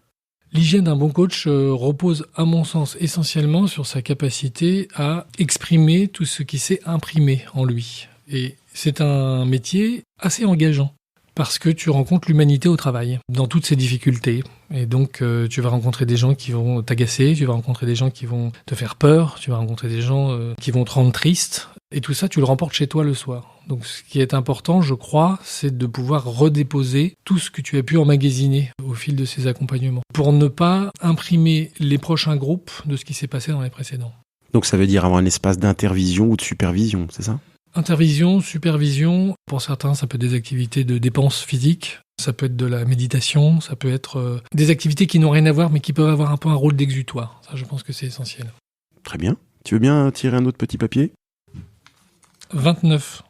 L'hygiène d'un bon coach repose, à mon sens, essentiellement sur sa capacité à exprimer tout ce qui s'est imprimé en lui. Et c'est un métier assez engageant, parce que tu rencontres l'humanité au travail, dans toutes ses difficultés. Et donc, tu vas rencontrer des gens qui vont t'agacer, tu vas rencontrer des gens qui vont te faire peur, tu vas rencontrer des gens qui vont te rendre triste. Et tout ça, tu le remportes chez toi le soir. Donc ce qui est important, je crois, c'est de pouvoir redéposer tout ce que tu as pu emmagasiner au fil de ces accompagnements, pour ne pas imprimer les prochains groupes de ce qui s'est passé dans les précédents. Donc ça veut dire avoir un espace d'intervision ou de supervision, c'est ça ? Intervision, supervision, pour certains, ça peut être des activités de dépense physique, ça peut être de la méditation, ça peut être des activités qui n'ont rien à voir, mais qui peuvent avoir un peu un rôle d'exutoire. Ça, je pense que c'est essentiel. Très bien. Tu veux bien tirer un autre petit papier ? 29.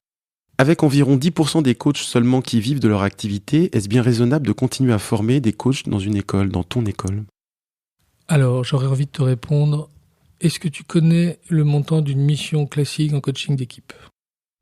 Avec environ 10% des coachs seulement qui vivent de leur activité, est-ce bien raisonnable de continuer à former des coachs dans une école, dans ton école ? Alors, j'aurais envie de te répondre, est-ce que tu connais le montant d'une mission classique en coaching d'équipe ?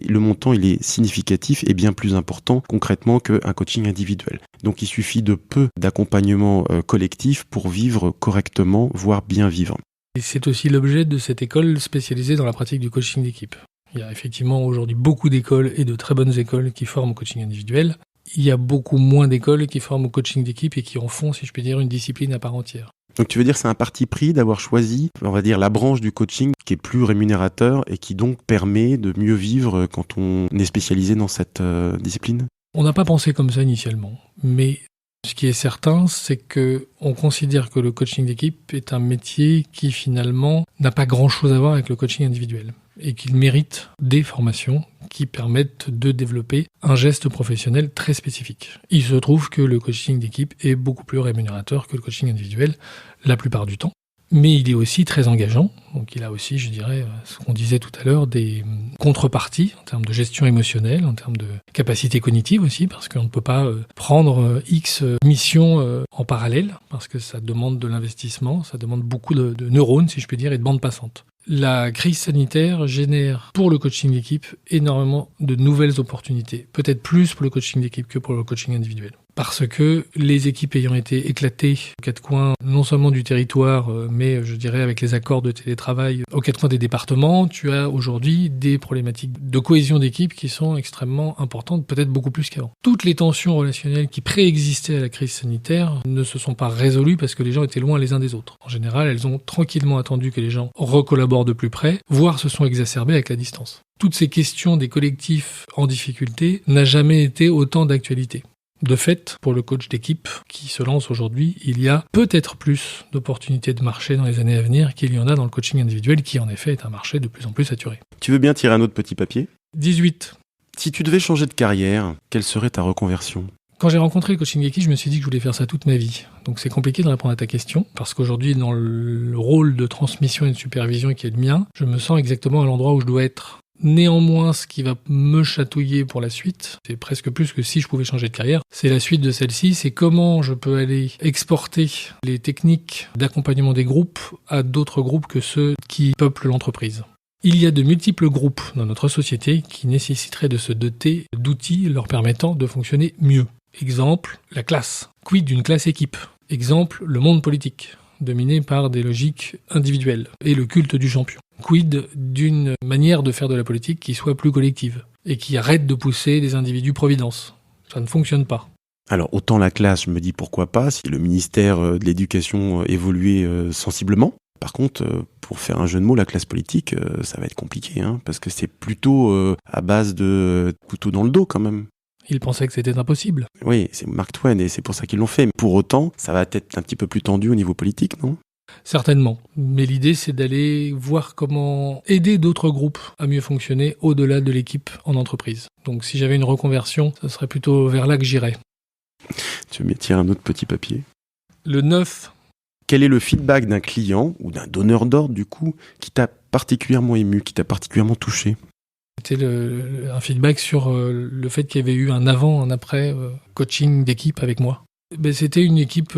Le montant, il est significatif et bien plus important concrètement qu'un coaching individuel. Donc il suffit de peu d'accompagnement collectif pour vivre correctement, voire bien vivre. Et c'est aussi l'objet de cette école spécialisée dans la pratique du coaching d'équipe. Il y a effectivement aujourd'hui beaucoup d'écoles et de très bonnes écoles qui forment au coaching individuel. Il y a beaucoup moins d'écoles qui forment au coaching d'équipe et qui en font, si je puis dire, une discipline à part entière. Donc tu veux dire que c'est un parti pris d'avoir choisi, on va dire, la branche du coaching qui est plus rémunérateur et qui donc permet de mieux vivre quand on est spécialisé dans cette discipline ? On n'a pas pensé comme ça initialement, mais Ce qui est certain, c'est que on considère que le coaching d'équipe est un métier qui finalement n'a pas grand-chose à voir avec le coaching individuel et qu'il mérite des formations qui permettent de développer un geste professionnel très spécifique. Il se trouve que le coaching d'équipe est beaucoup plus rémunérateur que le coaching individuel la plupart du temps. Mais il est aussi très engageant, donc il a aussi, je dirais, ce qu'on disait tout à l'heure, des contreparties en termes de gestion émotionnelle, en termes de capacité cognitive aussi, parce qu'on ne peut pas prendre X missions en parallèle, parce que ça demande de l'investissement, ça demande beaucoup de neurones, si je puis dire, et de bandes passantes. La crise sanitaire génère pour le coaching d'équipe énormément de nouvelles opportunités, peut-être plus pour le coaching d'équipe que pour le coaching individuel. Parce que les équipes ayant été éclatées aux quatre coins, non seulement du territoire, mais je dirais avec les accords de télétravail aux quatre coins des départements, tu as aujourd'hui des problématiques de cohésion d'équipe qui sont extrêmement importantes, peut-être beaucoup plus qu'avant. Toutes les tensions relationnelles qui préexistaient à la crise sanitaire ne se sont pas résolues parce que les gens étaient loin les uns des autres. En général, elles ont tranquillement attendu que les gens recollaborent de plus près, voire se sont exacerbées avec la distance. Toutes ces questions des collectifs en difficulté n'a jamais été autant d'actualité. De fait, pour le coach d'équipe qui se lance aujourd'hui, il y a peut-être plus d'opportunités de marché dans les années à venir qu'il y en a dans le coaching individuel qui en effet est un marché de plus en plus saturé. Tu veux bien tirer un autre petit papier ? 18. Si tu devais changer de carrière, quelle serait ta reconversion ? Quand j'ai rencontré le coaching d'équipe, je me suis dit que je voulais faire ça toute ma vie. Donc c'est compliqué de répondre à ta question, parce qu'aujourd'hui, dans le rôle de transmission et de supervision qui est le mien, je me sens exactement à l'endroit où je dois être. Néanmoins, ce qui va me chatouiller pour la suite, c'est presque plus que si je pouvais changer de carrière, c'est la suite de celle-ci, c'est comment je peux aller exporter les techniques d'accompagnement des groupes à d'autres groupes que ceux qui peuplent l'entreprise. Il y a de multiples groupes dans notre société qui nécessiteraient de se doter d'outils leur permettant de fonctionner mieux. Exemple, la classe. Quid d'une classe équipe ? Exemple, le monde politique, dominé par des logiques individuelles, et le culte du champion. Quid d'une manière de faire de la politique qui soit plus collective, et qui arrête de pousser des individus providence. Ça ne fonctionne pas. Alors, autant la classe, je me dis pourquoi pas, si le ministère de l'Éducation évoluait sensiblement. Par contre, pour faire un jeu de mots, la classe politique, ça va être compliqué, parce que c'est plutôt à base de couteau dans le dos quand même. Ils pensaient que c'était impossible. Oui, c'est Mark Twain et c'est pour ça qu'ils l'ont fait. Mais pour autant, ça va être un petit peu plus tendu au niveau politique, non ? Certainement. Mais l'idée, c'est d'aller voir comment aider d'autres groupes à mieux fonctionner au-delà de l'équipe en entreprise. Donc si j'avais une reconversion, ça serait plutôt vers là que j'irais. Tu veux bien tirer un autre petit papier ? Le 9. Quel est le feedback d'un client ou d'un donneur d'ordre, du coup, qui t'a particulièrement ému, qui t'a particulièrement touché ? C'était un feedback sur le fait qu'il y avait eu un avant, un après coaching d'équipe avec moi. C'était une équipe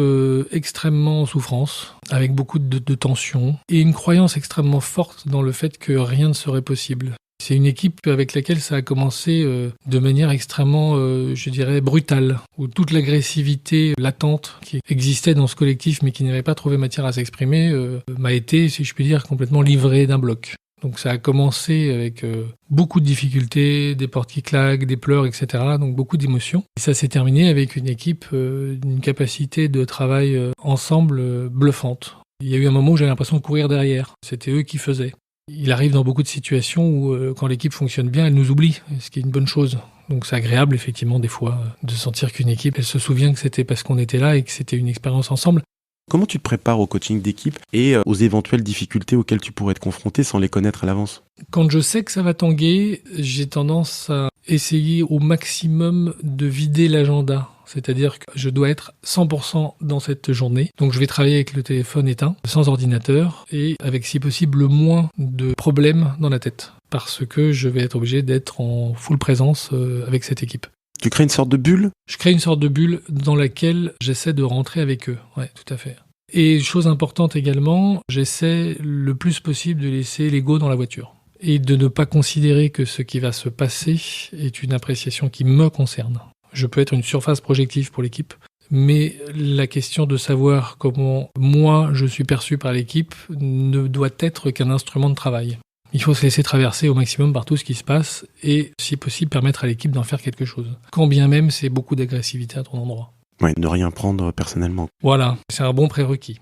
extrêmement en souffrance, avec beaucoup de tensions, et une croyance extrêmement forte dans le fait que rien ne serait possible. C'est une équipe avec laquelle ça a commencé de manière extrêmement, je dirais, brutale, où toute l'agressivité latente qui existait dans ce collectif, mais qui n'avait pas trouvé matière à s'exprimer, m'a été, si je puis dire, complètement livrée d'un bloc. Donc ça a commencé avec beaucoup de difficultés, des portes qui claquent, des pleurs, etc. Donc beaucoup d'émotions. Et ça s'est terminé avec une équipe d'une capacité de travail ensemble bluffante. Il y a eu un moment où j'avais l'impression de courir derrière. C'était eux qui faisaient. Il arrive dans beaucoup de situations où quand l'équipe fonctionne bien, elle nous oublie, ce qui est une bonne chose. Donc c'est agréable effectivement des fois de sentir qu'une équipe, elle se souvient que c'était parce qu'on était là et que c'était une expérience ensemble. Comment tu te prépares au coaching d'équipe et aux éventuelles difficultés auxquelles tu pourrais être confronté sans les connaître à l'avance ? Quand je sais que ça va tanguer, j'ai tendance à essayer au maximum de vider l'agenda. C'est-à-dire que je dois être 100% dans cette journée. Donc je vais travailler avec le téléphone éteint, sans ordinateur, et avec si possible le moins de problèmes dans la tête. Parce que je vais être obligé d'être en full présence avec cette équipe. Tu crées une sorte de bulle ? Je crée une sorte de bulle dans laquelle j'essaie de rentrer avec eux. Ouais, tout à fait. Et chose importante également, j'essaie le plus possible de laisser l'ego dans la voiture. Et de ne pas considérer que ce qui va se passer est une appréciation qui me concerne. Je peux être une surface projective pour l'équipe, mais la question de savoir comment moi je suis perçu par l'équipe ne doit être qu'un instrument de travail. Il faut se laisser traverser au maximum par tout ce qui se passe et, si possible, permettre à l'équipe d'en faire quelque chose. Quand bien même c'est beaucoup d'agressivité à ton endroit. Ouais, ne rien prendre personnellement. Voilà, c'est un bon prérequis.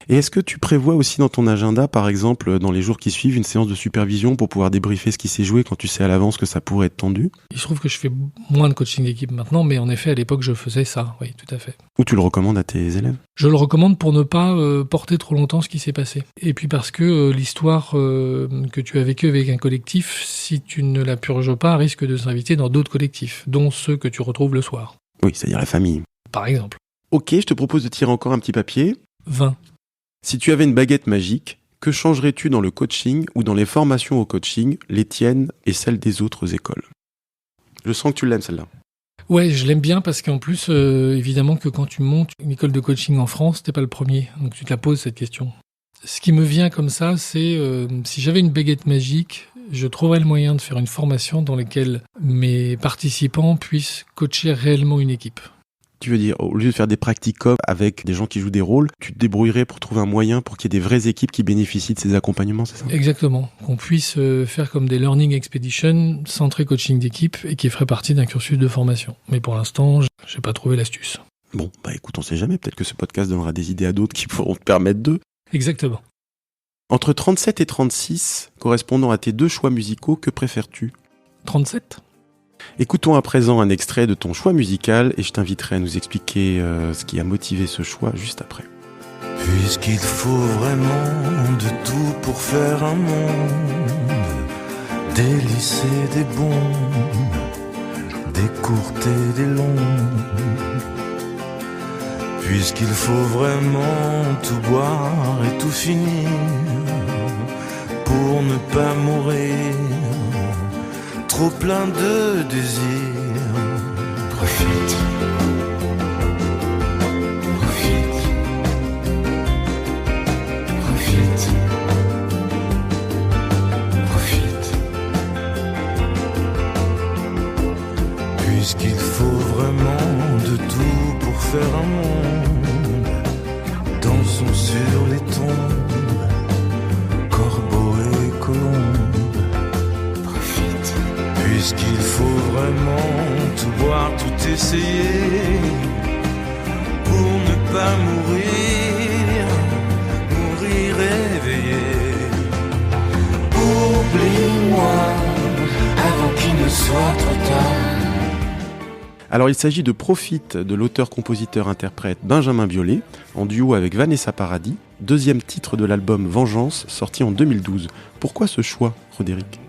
Et est-ce que tu prévois aussi dans ton agenda, par exemple, dans les jours qui suivent, une séance de supervision pour pouvoir débriefer ce qui s'est joué quand tu sais à l'avance que ça pourrait être tendu ? Il se trouve que je fais moins de coaching d'équipe maintenant, mais en effet, à l'époque, je faisais ça, oui, tout à fait. Ou tu le recommandes à tes élèves ? Je le recommande pour ne pas porter trop longtemps ce qui s'est passé. Et puis parce que l'histoire que tu as vécue avec un collectif, si tu ne la purges pas, risque de s'inviter dans d'autres collectifs, dont ceux que tu retrouves le soir. Oui, c'est-à-dire la famille. Par exemple. Ok, je te propose de tirer encore un petit papier. 20. Si tu avais une baguette magique, que changerais-tu dans le coaching ou dans les formations au coaching, les tiennes et celles des autres écoles ? Je sens que tu l'aimes celle-là. Ouais, je l'aime bien parce qu'en plus, évidemment que quand tu montes une école de coaching en France, t'es pas le premier. Donc tu te la poses cette question. Ce qui me vient comme ça, c'est si j'avais une baguette magique, je trouverais le moyen de faire une formation dans laquelle mes participants puissent coacher réellement une équipe. Tu veux dire, au lieu de faire des practicums avec des gens qui jouent des rôles, tu te débrouillerais pour trouver un moyen pour qu'il y ait des vraies équipes qui bénéficient de ces accompagnements, c'est ça ? Exactement. Qu'on puisse faire comme des learning expeditions centrés coaching d'équipe et qui feraient partie d'un cursus de formation. Mais pour l'instant, j'ai pas trouvé l'astuce. Bon, écoute, on sait jamais. Peut-être que ce podcast donnera des idées à d'autres qui pourront te permettre de... Exactement. Entre 37 et 36, correspondant à tes 2 choix musicaux, que préfères-tu ? 37 ? Écoutons à présent un extrait de ton choix musical et je t'inviterai à nous expliquer ce qui a motivé ce choix juste après. Puisqu'il faut vraiment de tout pour faire un monde, des lycées, des bombes, des courtes et des longues. Puisqu'il faut vraiment tout boire et tout finir pour ne pas mourir, trop plein de désirs. Profite. Profite. Profite. Profite. Puisqu'il faut vraiment de tout pour faire un monde, dansons sur les tombes, corbeaux et colombes. Profite. Puisqu'il faut vraiment tout boire, tout essayer, pour ne pas mourir, mourir éveillé. Oublie-moi avant qu'il ne soit trop tard. Alors il s'agit de Profite de l'auteur-compositeur-interprète Benjamin Biolay, en duo avec Vanessa Paradis, 2e titre de l'album Vengeance, sorti en 2012. Pourquoi ce choix, Roderick ?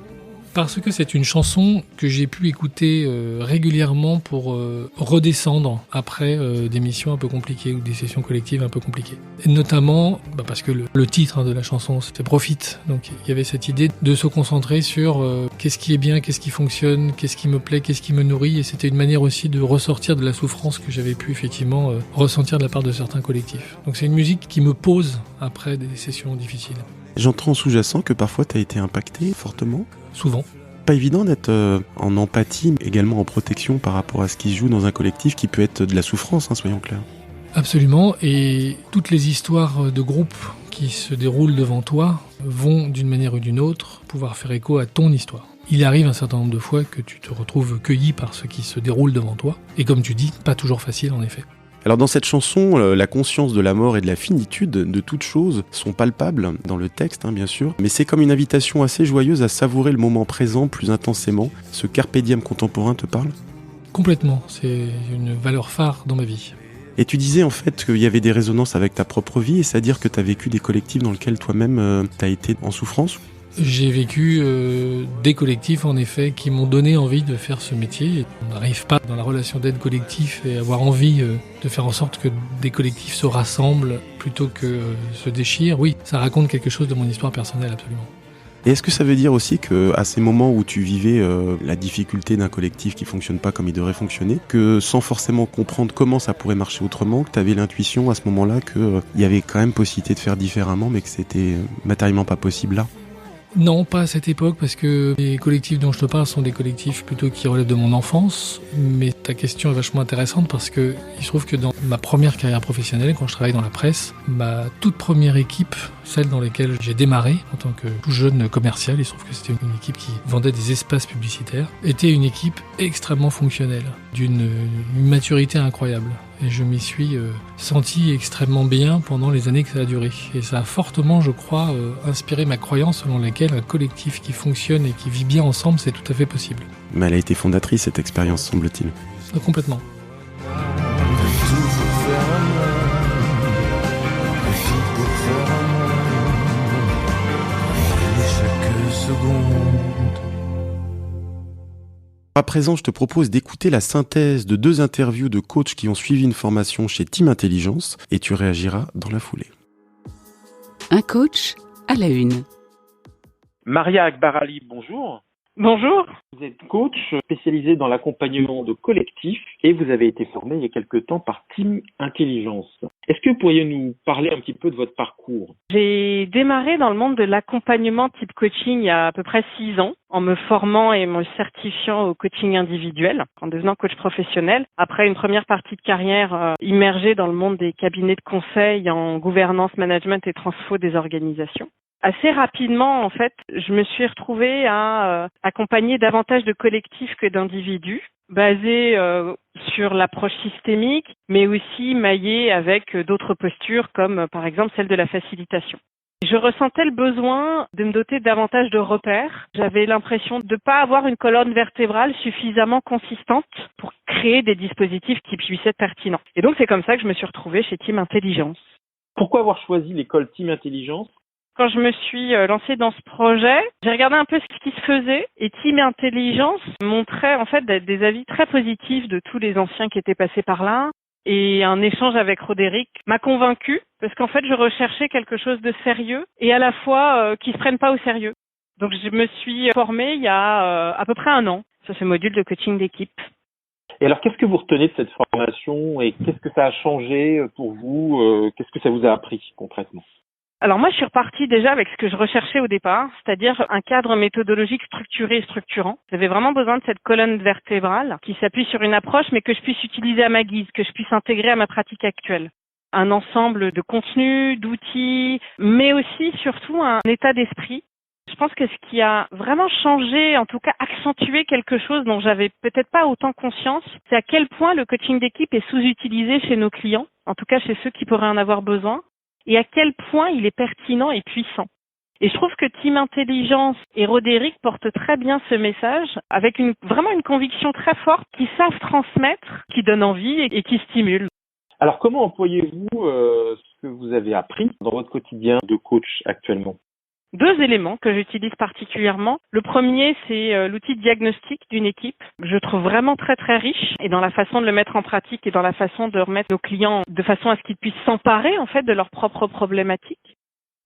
Parce que c'est une chanson que j'ai pu écouter régulièrement pour redescendre après des missions un peu compliquées ou des sessions collectives un peu compliquées. Et notamment parce que le titre de la chanson c'était Profite. Donc il y avait cette idée de se concentrer sur qu'est-ce qui est bien, qu'est-ce qui fonctionne, qu'est-ce qui me plaît, qu'est-ce qui me nourrit. Et c'était une manière aussi de ressortir de la souffrance que j'avais pu effectivement ressentir de la part de certains collectifs. Donc c'est une musique qui me pose après des sessions difficiles. J'entends en sous-jacent que parfois tu as été impacté fortement. Souvent. Pas évident d'être en empathie, mais également en protection par rapport à ce qui se joue dans un collectif qui peut être de la souffrance, soyons clairs. Absolument, et toutes les histoires de groupe qui se déroulent devant toi vont, d'une manière ou d'une autre, pouvoir faire écho à ton histoire. Il arrive un certain nombre de fois que tu te retrouves cueilli par ce qui se déroule devant toi, et comme tu dis, pas toujours facile en effet. Alors dans cette chanson, la conscience de la mort et de la finitude de toutes choses sont palpables dans le texte, bien sûr, mais c'est comme une invitation assez joyeuse à savourer le moment présent plus intensément. Ce carpe diem contemporain te parle ? Complètement, c'est une valeur phare dans ma vie. Et tu disais en fait qu'il y avait des résonances avec ta propre vie, et c'est-à-dire que tu as vécu des collectifs dans lesquels toi-même tu as été en souffrance ? J'ai vécu des collectifs, en effet, qui m'ont donné envie de faire ce métier. On n'arrive pas dans la relation d'aide collectif et avoir envie de faire en sorte que des collectifs se rassemblent plutôt que se déchirent. Oui, ça raconte quelque chose de mon histoire personnelle, absolument. Et est-ce que ça veut dire aussi qu'à ces moments où tu vivais la difficulté d'un collectif qui fonctionne pas comme il devrait fonctionner, que sans forcément comprendre comment ça pourrait marcher autrement, que tu avais l'intuition à ce moment-là qu'il y avait quand même possibilité de faire différemment, mais que c'était matériellement pas possible là ? Non, pas à cette époque, parce que les collectifs dont je te parle sont des collectifs plutôt qui relèvent de mon enfance. Mais ta question est vachement intéressante parce que il se trouve que dans ma première carrière professionnelle, quand je travaillais dans la presse, ma toute première équipe, celle dans laquelle j'ai démarré en tant que tout jeune commercial, il se trouve que c'était une équipe qui vendait des espaces publicitaires, était une équipe extrêmement fonctionnelle, d'une maturité incroyable. Et je m'y suis senti extrêmement bien pendant les années que ça a duré. Et ça a fortement, je crois, inspiré ma croyance selon laquelle un collectif qui fonctionne et qui vit bien ensemble, c'est tout à fait possible. Mais elle a été fondatrice, cette expérience, semble-t-il. Complètement. À présent, je te propose d'écouter la synthèse de 2 interviews de coachs qui ont suivi une formation chez Team Intelligence et tu réagiras dans la foulée. Un coach à la une. Maria Akbarali, bonjour. Bonjour. Vous êtes coach spécialisé dans l'accompagnement de collectifs et vous avez été formé il y a quelque temps par Team Intelligence. Est-ce que vous pourriez nous parler un petit peu de votre parcours ? J'ai démarré dans le monde de l'accompagnement type coaching il y a à peu près 6 ans, en me formant et me certifiant au coaching individuel, en devenant coach professionnel. Après une première partie de carrière immergée dans le monde des cabinets de conseil en gouvernance, management et transfo des organisations. Assez rapidement, en fait, je me suis retrouvée à accompagner davantage de collectifs que d'individus, basés sur l'approche systémique, mais aussi maillés avec d'autres postures, comme par exemple celle de la facilitation. Je ressentais le besoin de me doter davantage de repères. J'avais l'impression de ne pas avoir une colonne vertébrale suffisamment consistante pour créer des dispositifs qui puissent être pertinents. Et donc, c'est comme ça que je me suis retrouvée chez Team Intelligence. Pourquoi avoir choisi l'école Team Intelligence ? Quand je me suis lancée dans ce projet, j'ai regardé un peu ce qui se faisait et Team Intelligence montrait en fait des avis très positifs de tous les anciens qui étaient passés par là. Et un échange avec Roderick m'a convaincue parce qu'en fait, je recherchais quelque chose de sérieux et à la fois qui se prenne pas au sérieux. Donc, je me suis formée il y a à peu près 1 an sur ce module de coaching d'équipe. Et alors, qu'est-ce que vous retenez de cette formation et qu'est-ce que ça a changé pour vous ? Qu'est-ce que ça vous a appris concrètement ? Alors moi, je suis repartie déjà avec ce que je recherchais au départ, c'est-à-dire un cadre méthodologique structuré et structurant. J'avais vraiment besoin de cette colonne vertébrale qui s'appuie sur une approche, mais que je puisse utiliser à ma guise, que je puisse intégrer à ma pratique actuelle. Un ensemble de contenus, d'outils, mais aussi, surtout, un état d'esprit. Je pense que ce qui a vraiment changé, en tout cas accentué quelque chose dont j'avais peut-être pas autant conscience, c'est à quel point le coaching d'équipe est sous-utilisé chez nos clients, en tout cas chez ceux qui pourraient en avoir besoin, et à quel point il est pertinent et puissant. Et je trouve que Team Intelligence et Roderick portent très bien ce message, avec vraiment une conviction très forte, qui savent transmettre, qui donne envie et qui stimule. Alors, comment employez-vous ce que vous avez appris dans votre quotidien de coach actuellement ? 2 éléments que j'utilise particulièrement. Le premier, c'est l'outil de diagnostic d'une équipe. Je trouve vraiment très très riche et dans la façon de le mettre en pratique et dans la façon de remettre nos clients de façon à ce qu'ils puissent s'emparer en fait de leurs propres problématiques.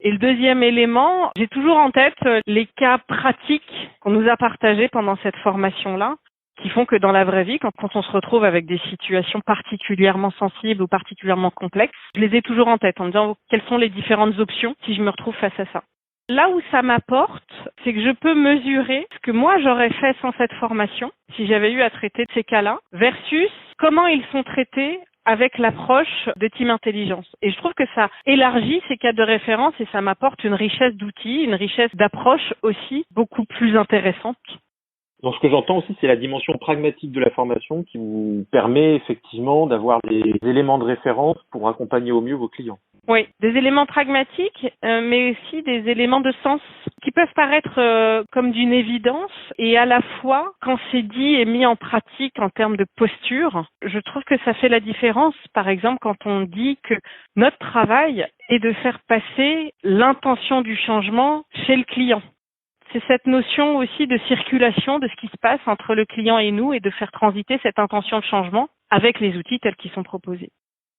Et le deuxième élément, j'ai toujours en tête les cas pratiques qu'on nous a partagés pendant cette formation-là, qui font que dans la vraie vie, quand on se retrouve avec des situations particulièrement sensibles ou particulièrement complexes, je les ai toujours en tête en me disant quelles sont les différentes options si je me retrouve face à ça. Là où ça m'apporte, c'est que je peux mesurer ce que moi j'aurais fait sans cette formation, si j'avais eu à traiter de ces cas-là, versus comment ils sont traités avec l'approche de Team Intelligence. Et je trouve que ça élargit ces cas de référence et ça m'apporte une richesse d'outils, une richesse d'approche aussi beaucoup plus intéressante. Donc, ce que j'entends aussi, c'est la dimension pragmatique de la formation qui vous permet effectivement d'avoir des éléments de référence pour accompagner au mieux vos clients. Oui, des éléments pragmatiques, mais aussi des éléments de sens qui peuvent paraître comme d'une évidence et à la fois, quand c'est dit et mis en pratique en termes de posture, je trouve que ça fait la différence. Par exemple, quand on dit que notre travail est de faire passer l'intention du changement chez le client. C'est cette notion aussi de circulation de ce qui se passe entre le client et nous et de faire transiter cette intention de changement avec les outils tels qu'ils sont proposés.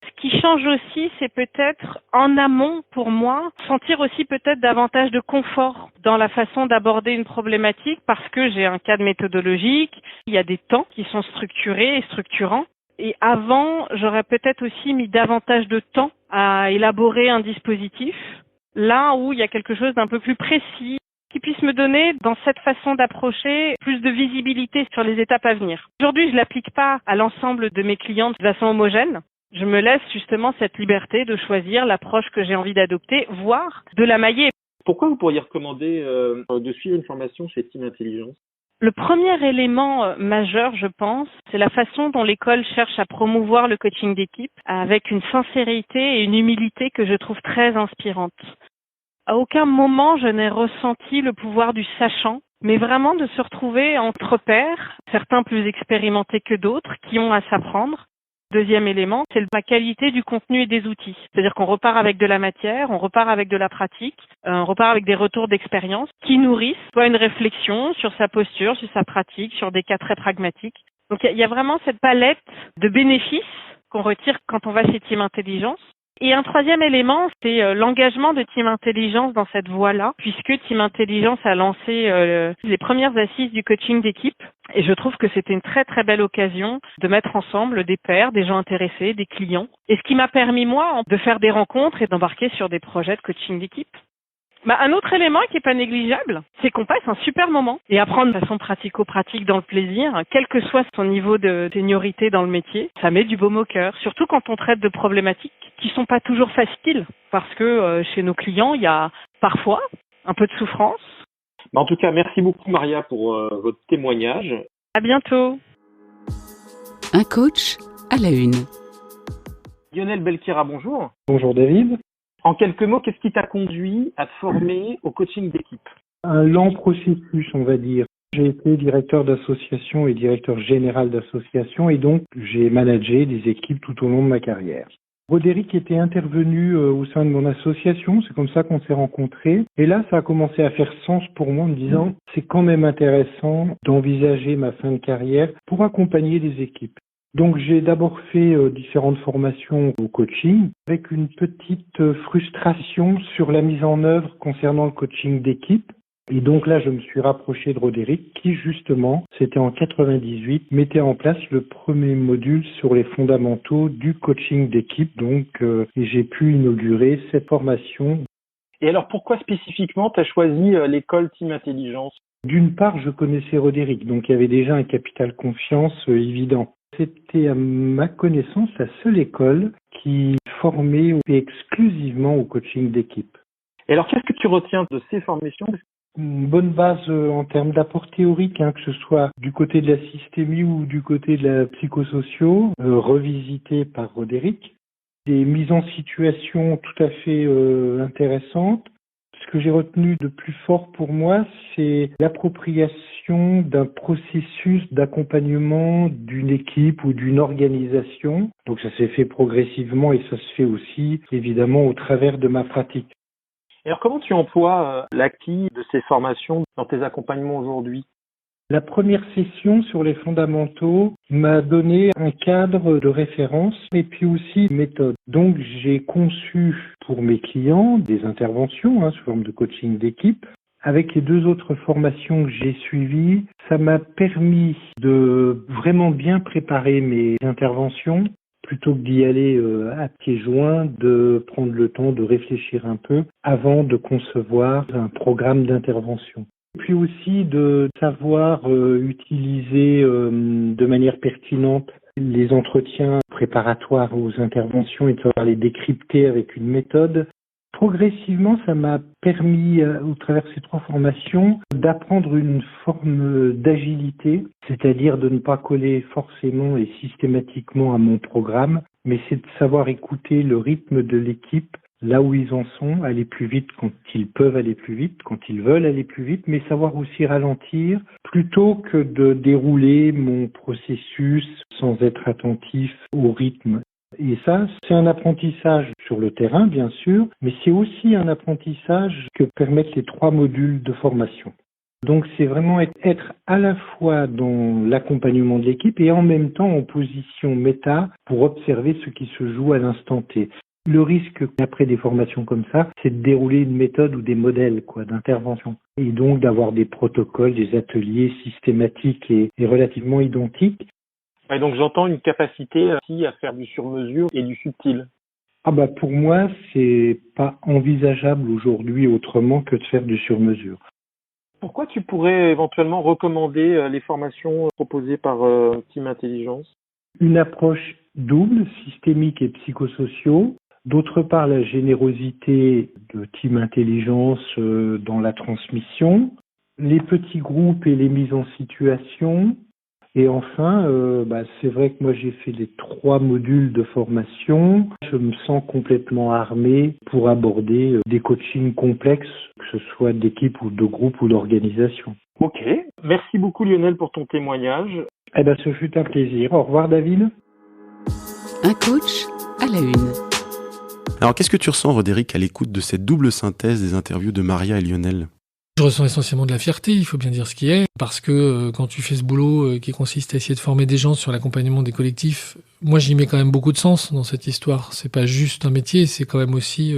Ce qui change aussi, c'est peut-être en amont pour moi, sentir aussi peut-être davantage de confort dans la façon d'aborder une problématique parce que j'ai un cadre méthodologique, il y a des temps qui sont structurés et structurants. Et avant, j'aurais peut-être aussi mis davantage de temps à élaborer un dispositif, là où il y a quelque chose d'un peu plus précis, qui puisse me donner, dans cette façon d'approcher, plus de visibilité sur les étapes à venir. Aujourd'hui, je l'applique pas à l'ensemble de mes clients de façon homogène. Je me laisse justement cette liberté de choisir l'approche que j'ai envie d'adopter, voire de la mailler. Pourquoi vous pourriez recommander de suivre une formation chez Team Intelligence ? Le premier élément majeur, je pense, c'est la façon dont l'école cherche à promouvoir le coaching d'équipe avec une sincérité et une humilité que je trouve très inspirantes. À aucun moment, je n'ai ressenti le pouvoir du sachant, mais vraiment de se retrouver entre pairs, certains plus expérimentés que d'autres, qui ont à s'apprendre. Deuxième élément, c'est la qualité du contenu et des outils. C'est-à-dire qu'on repart avec de la matière, on repart avec de la pratique, on repart avec des retours d'expérience qui nourrissent soit une réflexion sur sa posture, sur sa pratique, sur des cas très pragmatiques. Donc il y a vraiment cette palette de bénéfices qu'on retire quand on va chez Team Intelligence. Et un troisième élément, c'est l'engagement de Team Intelligence dans cette voie-là, puisque Team Intelligence a lancé les premières assises du coaching d'équipe. Et je trouve que c'était une très très belle occasion de mettre ensemble des pairs, des gens intéressés, des clients. Et ce qui m'a permis, moi, de faire des rencontres et d'embarquer sur des projets de coaching d'équipe. Un autre élément qui est pas négligeable, c'est qu'on passe un super moment et apprendre de façon pratico-pratique dans le plaisir, quel que soit son niveau de seniorité dans le métier, ça met du baume au cœur, surtout quand on traite de problématiques qui sont pas toujours faciles, parce que chez nos clients, il y a parfois un peu de souffrance. En tout cas, merci beaucoup Maria pour votre témoignage. À bientôt. Un coach à la une. Lionel Belkira, bonjour. Bonjour David. En quelques mots, qu'est-ce qui t'a conduit à te former au coaching d'équipe? Un lent processus, on va dire. J'ai été directeur d'association et directeur général d'association et donc j'ai managé des équipes tout au long de ma carrière. Roderick était intervenu au sein de mon association, c'est comme ça qu'on s'est rencontrés. Et là, ça a commencé à faire sens pour moi en me disant c'est quand même intéressant d'envisager ma fin de carrière pour accompagner des équipes. Donc j'ai d'abord fait différentes formations au coaching avec une petite frustration sur la mise en œuvre concernant le coaching d'équipe. Et donc là, je me suis rapproché de Roderick qui justement, c'était en 98, mettait en place le premier module sur les fondamentaux du coaching d'équipe. Donc et j'ai pu inaugurer cette formation. Et alors pourquoi spécifiquement tu as choisi l'école Team Intelligence? D'une part, je connaissais Roderick, donc il y avait déjà un capital confiance évident. C'était à ma connaissance la seule école qui formait exclusivement au coaching d'équipe. Et alors qu'est-ce que tu retiens de ces formations? Une bonne base en termes d'apport théorique, que ce soit du côté de la systémie ou du côté de la psychosociaux, revisité par Roderick. Des mises en situation tout à fait intéressantes. Ce que j'ai retenu de plus fort pour moi, c'est l'appropriation d'un processus d'accompagnement d'une équipe ou d'une organisation. Donc ça s'est fait progressivement et ça se fait aussi évidemment au travers de ma pratique. Et alors comment tu emploies l'acquis de ces formations dans tes accompagnements aujourd'hui? La première session sur les fondamentaux m'a donné un cadre de référence et puis aussi une méthode. Donc j'ai conçu pour mes clients des interventions sous forme de coaching d'équipe. Avec les deux autres formations que j'ai suivies, ça m'a permis de vraiment bien préparer mes interventions plutôt que d'y aller à pieds joints, de prendre le temps de réfléchir un peu avant de concevoir un programme d'intervention. Puis aussi de savoir utiliser de manière pertinente les entretiens préparatoires aux interventions et de savoir les décrypter avec une méthode. Progressivement, ça m'a permis, au travers de ces trois formations, d'apprendre une forme d'agilité, c'est-à-dire de ne pas coller forcément et systématiquement à mon programme, mais c'est de savoir écouter le rythme de l'équipe, là où ils en sont, aller plus vite quand ils peuvent aller plus vite, quand ils veulent aller plus vite, mais savoir aussi ralentir plutôt que de dérouler mon processus sans être attentif au rythme. Et ça, c'est un apprentissage sur le terrain, bien sûr, mais c'est aussi un apprentissage que permettent les trois modules de formation. Donc c'est vraiment être à la fois dans l'accompagnement de l'équipe et en même temps en position méta pour observer ce qui se joue à l'instant T. Le risque après des formations comme ça, c'est de dérouler une méthode ou des modèles d'intervention. Et donc d'avoir des protocoles, des ateliers systématiques et relativement identiques. Et donc j'entends une capacité aussi à faire du sur-mesure et du subtil. Pour moi, c'est pas envisageable aujourd'hui autrement que de faire du sur-mesure. Pourquoi tu pourrais éventuellement recommander les formations proposées par Team Intelligence? Une approche double, systémique et psychosociaux. D'autre part, la générosité de Team Intelligence dans la transmission. les petits groupes et les mises en situation. Et enfin, c'est vrai que moi j'ai fait les 3 modules de formation. Je me sens complètement armé pour aborder des coachings complexes, que ce soit d'équipe ou de groupe ou d'organisation. Ok, merci beaucoup Lionel pour ton témoignage. Ce fut un plaisir. Au revoir David. Un coach à la une. Alors qu'est-ce que tu ressens, Roderick, à l'écoute de cette double synthèse des interviews de Maria et Lionel ? Je ressens essentiellement de la fierté, il faut bien dire ce qui est, parce que quand tu fais ce boulot qui consiste à essayer de former des gens sur l'accompagnement des collectifs, moi j'y mets quand même beaucoup de sens dans cette histoire. C'est pas juste un métier, c'est quand même aussi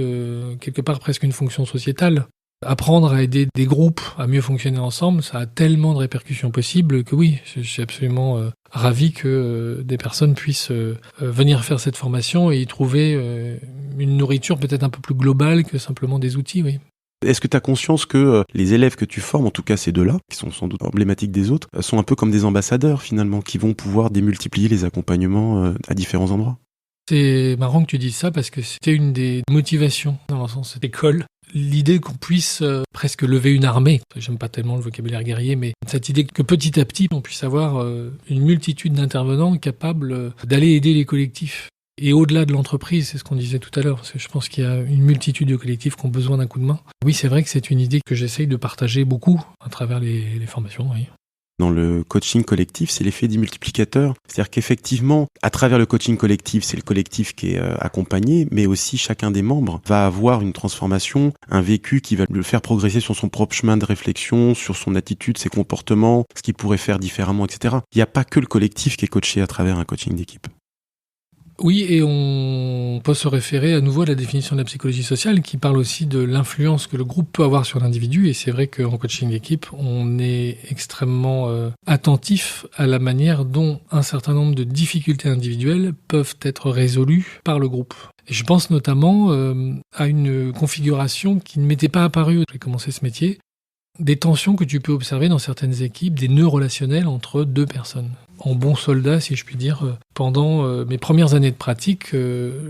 quelque part presque une fonction sociétale. Apprendre à aider des groupes à mieux fonctionner ensemble, ça a tellement de répercussions possibles que oui, je suis absolument ravi que des personnes puissent venir faire cette formation et y trouver une nourriture peut-être un peu plus globale que simplement des outils, oui. Est-ce que tu as conscience que les élèves que tu formes, en tout cas ces deux-là, qui sont sans doute emblématiques des autres, sont un peu comme des ambassadeurs finalement, qui vont pouvoir démultiplier les accompagnements à différents endroits ? C'est marrant que tu dises ça parce que c'était une des motivations dans le sens de cette école. L'idée qu'on puisse presque lever une armée, j'aime pas tellement le vocabulaire guerrier, mais cette idée que petit à petit on puisse avoir une multitude d'intervenants capables d'aller aider les collectifs. Et au-delà de l'entreprise, c'est ce qu'on disait tout à l'heure, parce que je pense qu'il y a une multitude de collectifs qui ont besoin d'un coup de main. Oui, c'est vrai que c'est une idée que j'essaye de partager beaucoup à travers les formations, oui. Dans le coaching collectif, c'est l'effet démultiplicateur. C'est-à-dire qu'effectivement, à travers le coaching collectif, c'est le collectif qui est accompagné, mais aussi chacun des membres va avoir une transformation, un vécu qui va le faire progresser sur son propre chemin de réflexion, sur son attitude, ses comportements, ce qu'il pourrait faire différemment, etc. Il n'y a pas que le collectif qui est coaché à travers un coaching d'équipe. Oui, et on peut se référer à nouveau à la définition de la psychologie sociale qui parle aussi de l'influence que le groupe peut avoir sur l'individu. Et c'est vrai qu'en coaching d'équipe, on est extrêmement attentif à la manière dont un certain nombre de difficultés individuelles peuvent être résolues par le groupe. Et je pense notamment à une configuration qui ne m'était pas apparue quand j'ai commencé ce métier, des tensions que tu peux observer dans certaines équipes, des nœuds relationnels entre 2 personnes. En bon soldat, si je puis dire, pendant mes premières années de pratique,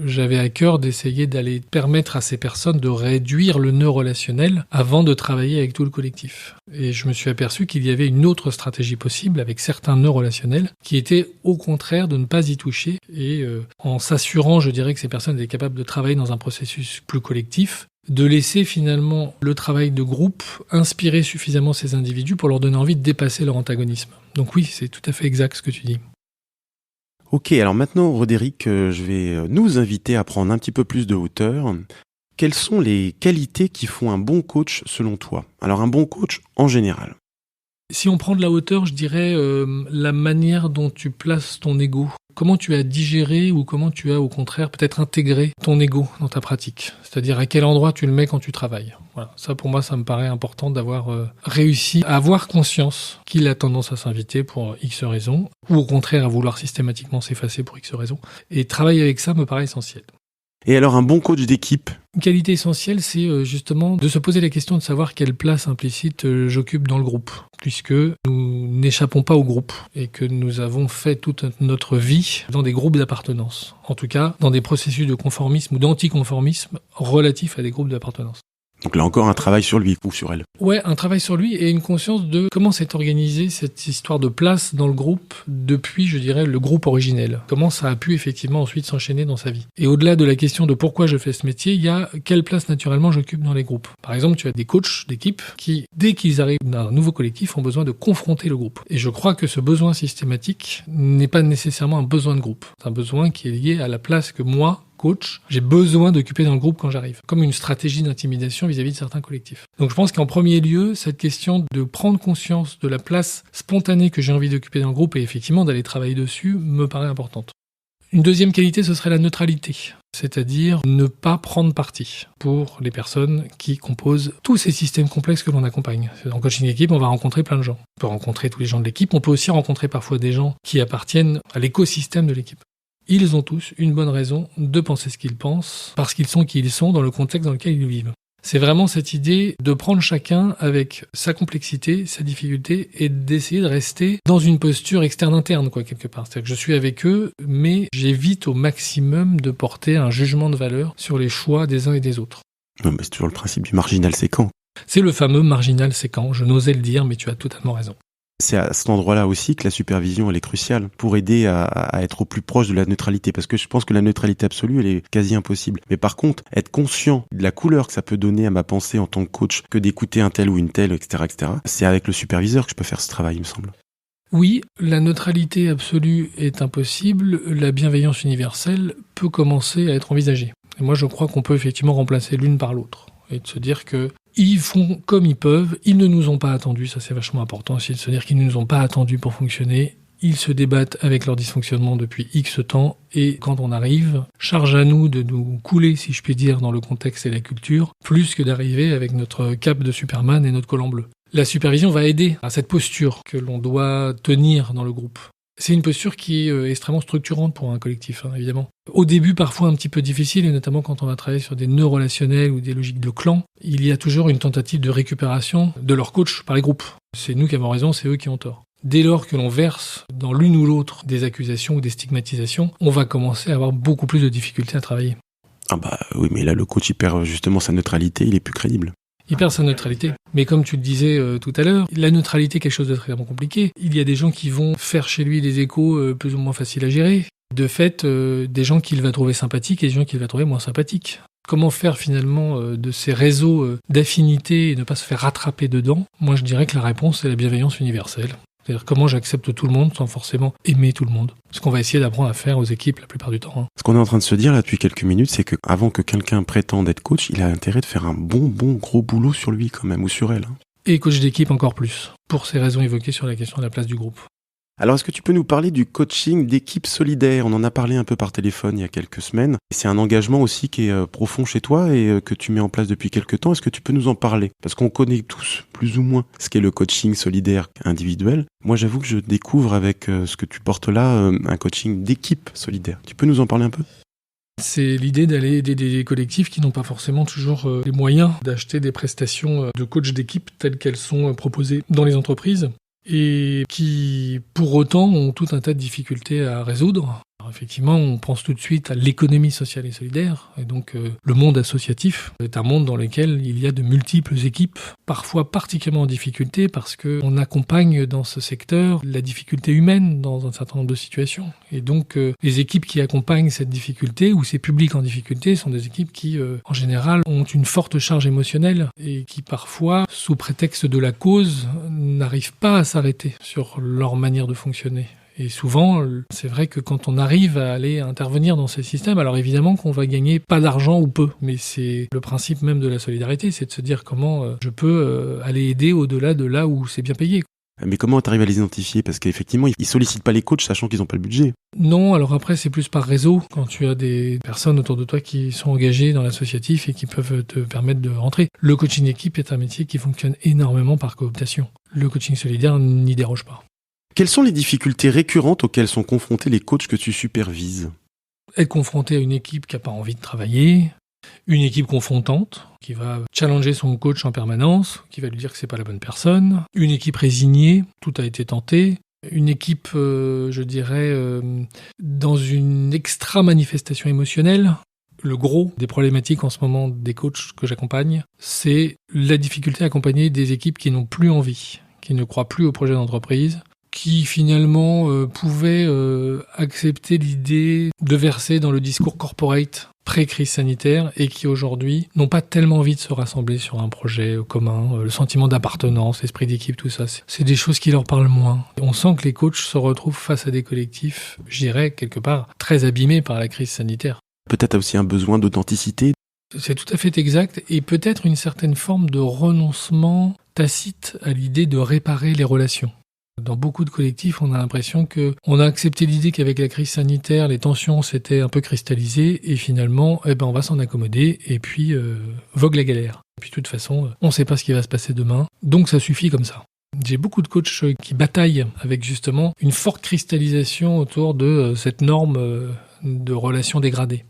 j'avais à cœur d'essayer d'aller permettre à ces personnes de réduire le nœud relationnel avant de travailler avec tout le collectif. Et je me suis aperçu qu'il y avait une autre stratégie possible avec certains nœuds relationnels qui était au contraire de ne pas y toucher et en s'assurant, je dirais, que ces personnes étaient capables de travailler dans un processus plus collectif, de laisser finalement le travail de groupe inspirer suffisamment ces individus pour leur donner envie de dépasser leur antagonisme. Donc oui, c'est tout à fait exact ce que tu dis. Ok, alors maintenant, Roderick, je vais nous inviter à prendre un petit peu plus de hauteur. Quelles sont les qualités qui font un bon coach selon toi ? Alors un bon coach en général. Si on prend de la hauteur, je dirais la manière dont tu places ton ego. Comment tu as digéré ou comment tu as au contraire peut-être intégré ton ego dans ta pratique. C'est-à-dire à quel endroit tu le mets quand tu travailles. Voilà. Ça pour moi, ça me paraît important d'avoir réussi à avoir conscience qu'il a tendance à s'inviter pour X raisons ou au contraire à vouloir systématiquement s'effacer pour X raisons. Et travailler avec ça me paraît essentiel. Et alors un bon coach d'équipe ? Une qualité essentielle, c'est justement de se poser la question de savoir quelle place implicite j'occupe dans le groupe, puisque nous n'échappons pas au groupe et que nous avons fait toute notre vie dans des groupes d'appartenance. En tout cas, dans des processus de conformisme ou d'anticonformisme relatifs à des groupes d'appartenance. Donc là encore un travail sur lui ou sur elle. Ouais, un travail sur lui et une conscience de comment s'est organisée cette histoire de place dans le groupe depuis, je dirais, le groupe originel. Comment ça a pu effectivement ensuite s'enchaîner dans sa vie. Et au-delà de la question de pourquoi je fais ce métier, il y a quelle place naturellement j'occupe dans les groupes. Par exemple, tu as des coachs d'équipe qui, dès qu'ils arrivent dans un nouveau collectif, ont besoin de confronter le groupe. Et je crois que ce besoin systématique n'est pas nécessairement un besoin de groupe. C'est un besoin qui est lié à la place que moi, coach, j'ai besoin d'occuper dans le groupe quand j'arrive, comme une stratégie d'intimidation vis-à-vis de certains collectifs. Donc je pense qu'en premier lieu, cette question de prendre conscience de la place spontanée que j'ai envie d'occuper dans le groupe et effectivement d'aller travailler dessus me paraît importante. Une deuxième qualité, ce serait la neutralité, c'est-à-dire ne pas prendre parti pour les personnes qui composent tous ces systèmes complexes que l'on accompagne. En coaching d'équipe, on va rencontrer plein de gens. On peut rencontrer tous les gens de l'équipe, on peut aussi rencontrer parfois des gens qui appartiennent à l'écosystème de l'équipe. Ils ont tous une bonne raison de penser ce qu'ils pensent, parce qu'ils sont qui ils sont dans le contexte dans lequel ils vivent. C'est vraiment cette idée de prendre chacun avec sa complexité, sa difficulté, et d'essayer de rester dans une posture externe-interne, quelque part. C'est-à-dire que je suis avec eux, mais j'évite au maximum de porter un jugement de valeur sur les choix des uns et des autres. C'est toujours le principe du marginal séquent. C'est le fameux marginal séquent. Je n'osais le dire, mais tu as totalement raison. C'est à cet endroit-là aussi que la supervision, elle est cruciale pour aider à être au plus proche de la neutralité. Parce que je pense que la neutralité absolue, elle est quasi impossible. Mais par contre, être conscient de la couleur que ça peut donner à ma pensée en tant que coach, que d'écouter un tel ou une telle, etc., c'est avec le superviseur que je peux faire ce travail, il me semble. Oui, la neutralité absolue est impossible. La bienveillance universelle peut commencer à être envisagée. Et moi, je crois qu'on peut effectivement remplacer l'une par l'autre. Et de se dire que ils font comme ils peuvent, ils ne nous ont pas attendus, ça c'est vachement important aussi, de se dire qu'ils ne nous ont pas attendus pour fonctionner, ils se débattent avec leur dysfonctionnement depuis X temps, et quand on arrive, charge à nous de nous couler, si je puis dire, dans le contexte et la culture, plus que d'arriver avec notre cape de Superman et notre collant bleu. La supervision va aider à cette posture que l'on doit tenir dans le groupe. C'est une posture qui est extrêmement structurante pour un collectif, évidemment. Au début, parfois un petit peu difficile, et notamment quand on va travailler sur des nœuds relationnels ou des logiques de clan, il y a toujours une tentative de récupération de leur coach par les groupes. C'est nous qui avons raison, c'est eux qui ont tort. Dès lors que l'on verse dans l'une ou l'autre des accusations ou des stigmatisations, on va commencer à avoir beaucoup plus de difficultés à travailler. Ah bah oui, mais là, le coach, il perd justement sa neutralité, il est plus crédible. Il perd sa neutralité. Mais comme tu le disais tout à l'heure, la neutralité est quelque chose de très compliqué. Il y a des gens qui vont faire chez lui des échos plus ou moins faciles à gérer. De fait, des gens qu'il va trouver sympathiques et des gens qu'il va trouver moins sympathiques. Comment faire finalement de ces réseaux d'affinité et ne pas se faire rattraper dedans? Moi, je dirais que la réponse, c'est la bienveillance universelle. C'est-à-dire comment j'accepte tout le monde sans forcément aimer tout le monde. Ce qu'on va essayer d'apprendre à faire aux équipes la plupart du temps. Ce qu'on est en train de se dire là depuis quelques minutes, c'est que avant que quelqu'un prétende être coach, il a intérêt de faire un bon gros boulot sur lui quand même, ou sur elle. Et coach d'équipe encore plus, pour ces raisons évoquées sur la question de la place du groupe. Alors, est-ce que tu peux nous parler du coaching d'équipe solidaire ? On en a parlé un peu par téléphone il y a quelques semaines. C'est un engagement aussi qui est profond chez toi et que tu mets en place depuis quelques temps. Est-ce que tu peux nous en parler ? Parce qu'on connaît tous, plus ou moins, ce qu'est le coaching solidaire individuel. Moi, j'avoue que je découvre avec ce que tu portes là, un coaching d'équipe solidaire. Tu peux nous en parler un peu ? C'est l'idée d'aller aider des collectifs qui n'ont pas forcément toujours les moyens d'acheter des prestations de coach d'équipe telles qu'elles sont proposées dans les entreprises, et qui, pour autant, ont tout un tas de difficultés à résoudre. Alors, effectivement, on pense tout de suite à l'économie sociale et solidaire, et donc le monde associatif est un monde dans lequel il y a de multiples équipes, parfois particulièrement en difficulté, parce qu'on accompagne dans ce secteur la difficulté humaine dans un certain nombre de situations. Et donc, les équipes qui accompagnent cette difficulté, ou ces publics en difficulté, sont des équipes qui, en général, ont une forte charge émotionnelle, et qui parfois, sous prétexte de la cause, n'arrivent pas à s'arrêter sur leur manière de fonctionner. Et souvent, c'est vrai que quand on arrive à aller intervenir dans ces systèmes, alors évidemment qu'on va gagner pas d'argent ou peu, mais c'est le principe même de la solidarité, c'est de se dire comment je peux aller aider au-delà de là où c'est bien payé. Mais comment tu arrives à les identifier ? Parce qu'effectivement, ils sollicitent pas les coachs sachant qu'ils n'ont pas le budget. Non, alors après, c'est plus par réseau, quand tu as des personnes autour de toi qui sont engagées dans l'associatif et qui peuvent te permettre de rentrer. Le coaching d'équipe est un métier qui fonctionne énormément par cooptation. Le coaching solidaire n'y déroge pas. Quelles sont les difficultés récurrentes auxquelles sont confrontés les coachs que tu supervises ? Être confronté à une équipe qui n'a pas envie de travailler, une équipe confrontante, qui va challenger son coach en permanence, qui va lui dire que c'est pas la bonne personne, une équipe résignée, tout a été tenté, une équipe, je dirais, dans une extra-manifestation émotionnelle. Le gros des problématiques en ce moment des coachs que j'accompagne, c'est la difficulté à accompagner des équipes qui n'ont plus envie, qui ne croient plus au projet d'entreprise, qui finalement pouvaient accepter l'idée de verser dans le discours corporate pré-crise sanitaire et qui aujourd'hui n'ont pas tellement envie de se rassembler sur un projet commun, le sentiment d'appartenance, l'esprit d'équipe, tout ça, c'est des choses qui leur parlent moins. On sent que les coachs se retrouvent face à des collectifs, je dirais quelque part, très abîmés par la crise sanitaire. Peut-être aussi un besoin d'authenticité. C'est tout à fait exact, et peut-être une certaine forme de renoncement tacite à l'idée de réparer les relations. Dans beaucoup de collectifs, on a l'impression qu'on a accepté l'idée qu'avec la crise sanitaire, les tensions s'étaient un peu cristallisées et finalement, on va s'en accommoder et puis vogue la galère. Et puis de toute façon, on ne sait pas ce qui va se passer demain, donc ça suffit comme ça. J'ai beaucoup de coachs qui bataillent avec justement une forte cristallisation autour de cette norme de relations dégradées.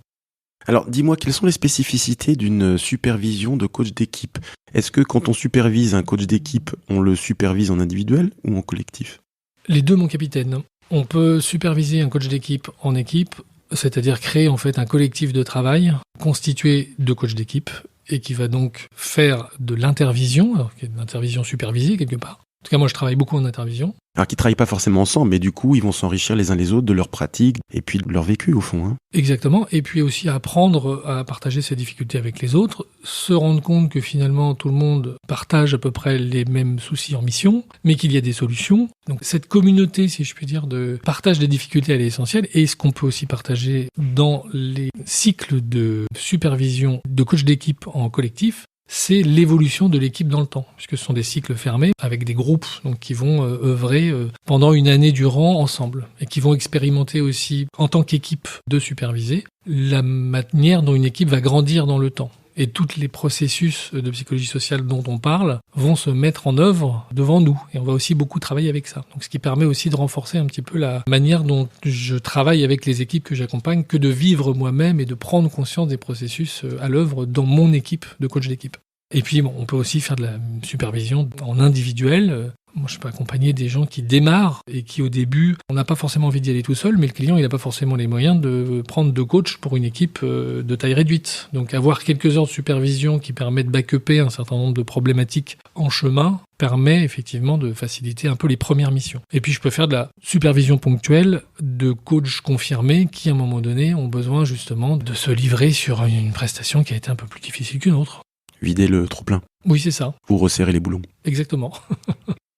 Alors, dis-moi, quelles sont les spécificités d'une supervision de coach d'équipe ? Est-ce que quand on supervise un coach d'équipe, on le supervise en individuel ou en collectif ? Les deux, mon capitaine. On peut superviser un coach d'équipe en équipe, c'est-à-dire créer en fait un collectif de travail constitué de coachs d'équipe et qui va donc faire de l'intervision, alors qu'il y a de l'intervision supervisée quelque part. En tout cas, moi, je travaille beaucoup en intervision. Alors qu'ils travaillent pas forcément ensemble, mais du coup, ils vont s'enrichir les uns les autres de leurs pratiques et puis de leur vécu, au fond. Hein. Exactement. Et puis aussi apprendre à partager ses difficultés avec les autres, se rendre compte que finalement, tout le monde partage à peu près les mêmes soucis en mission, mais qu'il y a des solutions. Donc, cette communauté, si je puis dire, de partage des difficultés, elle est essentielle. Et ce qu'on peut aussi partager dans les cycles de supervision de coach d'équipe en collectif, c'est l'évolution de l'équipe dans le temps, puisque ce sont des cycles fermés avec des groupes donc, qui vont œuvrer pendant une année durant ensemble et qui vont expérimenter aussi en tant qu'équipe de superviser la manière dont une équipe va grandir dans le temps. Et tous les processus de psychologie sociale dont on parle vont se mettre en œuvre devant nous. Et on va aussi beaucoup travailler avec ça. Donc, ce qui permet aussi de renforcer un petit peu la manière dont je travaille avec les équipes que j'accompagne, que de vivre moi-même et de prendre conscience des processus à l'œuvre dans mon équipe de coach d'équipe. Et puis, on peut aussi faire de la supervision en individuel. Moi, je peux accompagner des gens qui démarrent et qui, au début, on n'a pas forcément envie d'y aller tout seul, mais le client, il n'a pas forcément les moyens de prendre 2 coachs pour une équipe de taille réduite. Donc, avoir quelques heures de supervision qui permettent de back-upper un certain nombre de problématiques en chemin permet effectivement de faciliter un peu les premières missions. Et puis, je peux faire de la supervision ponctuelle de coachs confirmés qui, à un moment donné, ont besoin justement de se livrer sur une prestation qui a été un peu plus difficile qu'une autre. Vider le trop-plein. Oui, c'est ça. Ou resserrer les boulons. Exactement.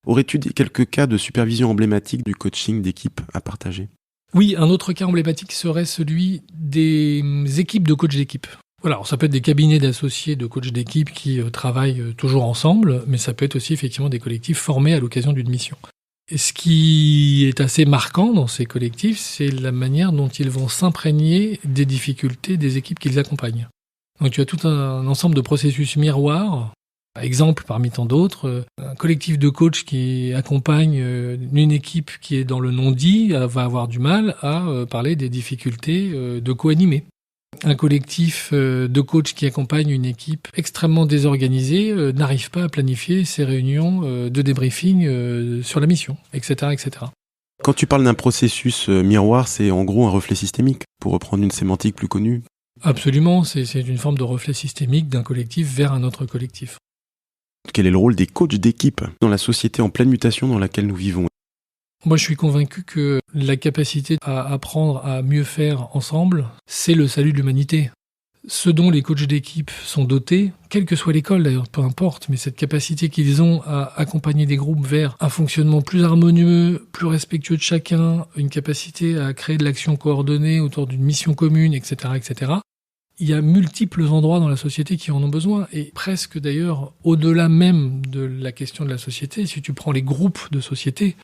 Aurais-tu quelques cas de supervision emblématiques du coaching d'équipe à partager ? Oui, un autre cas emblématique serait celui des équipes de coach d'équipe. Voilà, alors ça peut être des cabinets d'associés de coach d'équipe qui travaillent toujours ensemble, mais ça peut être aussi effectivement des collectifs formés à l'occasion d'une mission. Et ce qui est assez marquant dans ces collectifs, c'est la manière dont ils vont s'imprégner des difficultés des équipes qu'ils accompagnent. Donc tu as tout un ensemble de processus miroirs. Exemple parmi tant d'autres, un collectif de coachs qui accompagne une équipe qui est dans le non-dit va avoir du mal à parler des difficultés de co-animer. Un collectif de coachs qui accompagne une équipe extrêmement désorganisée n'arrive pas à planifier ses réunions de débriefing sur la mission, etc., etc. Quand tu parles d'un processus miroir, c'est en gros un reflet systémique, pour reprendre une sémantique plus connue. Absolument, c'est une forme de reflet systémique d'un collectif vers un autre collectif. Quel est le rôle des coachs d'équipe dans la société en pleine mutation dans laquelle nous vivons ? Moi, je suis convaincu que la capacité à apprendre à mieux faire ensemble, c'est le salut de l'humanité. Ce dont les coachs d'équipe sont dotés, quelle que soit l'école d'ailleurs, peu importe, mais cette capacité qu'ils ont à accompagner des groupes vers un fonctionnement plus harmonieux, plus respectueux de chacun, une capacité à créer de l'action coordonnée autour d'une mission commune, etc., etc. Il y a multiples endroits dans la société qui en ont besoin, et presque d'ailleurs au-delà même de la question de la société, si tu prends les groupes de société,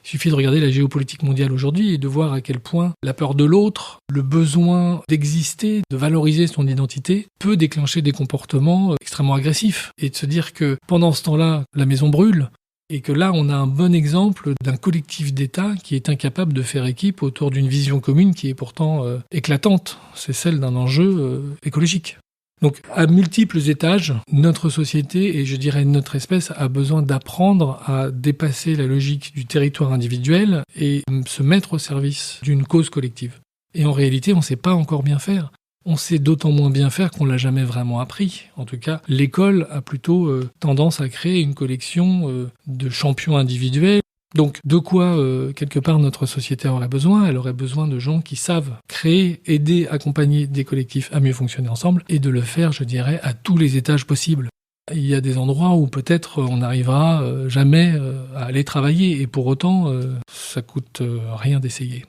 il suffit de regarder la géopolitique mondiale aujourd'hui et de voir à quel point la peur de l'autre, le besoin d'exister, de valoriser son identité, peut déclencher des comportements extrêmement agressifs. Et de se dire que pendant ce temps-là, la maison brûle, et que là, on a un bon exemple d'un collectif d'États qui est incapable de faire équipe autour d'une vision commune qui est pourtant éclatante. C'est celle d'un enjeu écologique. Donc, à multiples étages, notre société, et je dirais notre espèce, a besoin d'apprendre à dépasser la logique du territoire individuel et se mettre au service d'une cause collective. Et en réalité, on ne sait pas encore bien faire. On sait d'autant moins bien faire qu'on l'a jamais vraiment appris. En tout cas, l'école a plutôt tendance à créer une collection de champions individuels. Donc, de quoi, quelque part, notre société aurait besoin ? Elle aurait besoin de gens qui savent créer, aider, accompagner des collectifs à mieux fonctionner ensemble, et de le faire, je dirais, à tous les étages possibles. Il y a des endroits où peut-être on n'arrivera jamais à aller travailler, et pour autant, ça coûte rien d'essayer.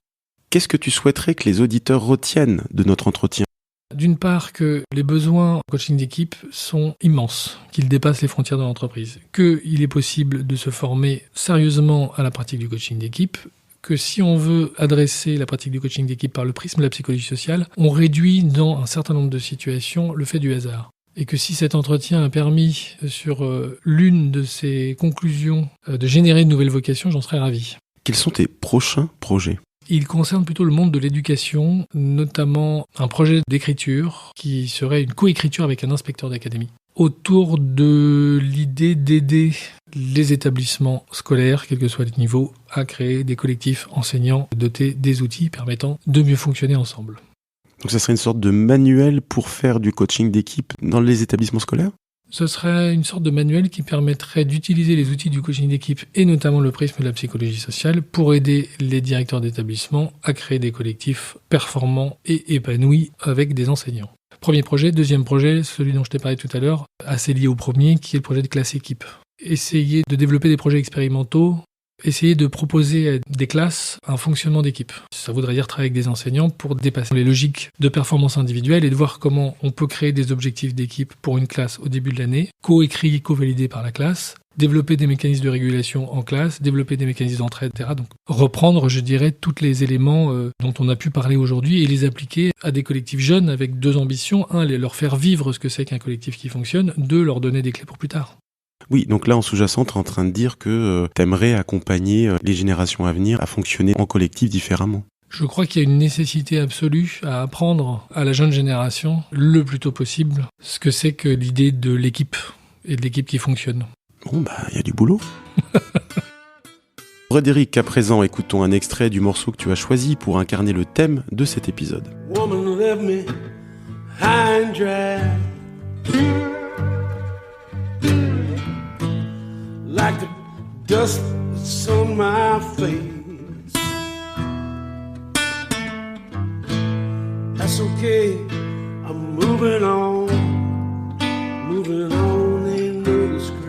Qu'est-ce que tu souhaiterais que les auditeurs retiennent de notre entretien ? D'une part, que les besoins en coaching d'équipe sont immenses, qu'ils dépassent les frontières de l'entreprise, qu'il est possible de se former sérieusement à la pratique du coaching d'équipe, que si on veut adresser la pratique du coaching d'équipe par le prisme de la psychologie sociale, on réduit dans un certain nombre de situations le fait du hasard. Et que si cet entretien a permis, sur l'une de ces conclusions, de générer de nouvelles vocations, j'en serais ravi. Quels sont tes prochains projets ? Il concerne plutôt le monde de l'éducation, notamment un projet d'écriture qui serait une coécriture avec un inspecteur d'académie, autour de l'idée d'aider les établissements scolaires, quel que soit le niveau, à créer des collectifs enseignants dotés des outils permettant de mieux fonctionner ensemble. Donc ça serait une sorte de manuel pour faire du coaching d'équipe dans les établissements scolaires ? Ce serait une sorte de manuel qui permettrait d'utiliser les outils du coaching d'équipe et notamment le prisme de la psychologie sociale pour aider les directeurs d'établissement à créer des collectifs performants et épanouis avec des enseignants. Premier projet. Deuxième projet, celui dont je t'ai parlé tout à l'heure, assez lié au premier, qui est le projet de classe équipe. Essayer de développer des projets expérimentaux, essayer de proposer à des classes un fonctionnement d'équipe. Ça voudrait dire travailler avec des enseignants pour dépasser les logiques de performance individuelle et de voir comment on peut créer des objectifs d'équipe pour une classe au début de l'année, co-écrits, co-validés par la classe, développer des mécanismes de régulation en classe, développer des mécanismes d'entraide, etc. Donc reprendre, je dirais, tous les éléments dont on a pu parler aujourd'hui et les appliquer à des collectifs jeunes avec deux ambitions. Un, leur faire vivre ce que c'est qu'un collectif qui fonctionne. Deux, leur donner des clés pour plus tard. Oui, donc là, en sous-jacent, tu es en train de dire que t'aimerais accompagner les générations à venir à fonctionner en collectif différemment. Je crois qu'il y a une nécessité absolue à apprendre à la jeune génération, le plus tôt possible, ce que c'est que l'idée de l'équipe et de l'équipe qui fonctionne. Bon, il y a du boulot. Frédéric, à présent, écoutons un extrait du morceau que tu as choisi pour incarner le thème de cet épisode. Woman left me high and dry, like the dust that's on my face. That's okay, I'm moving on, ain't no disgrace.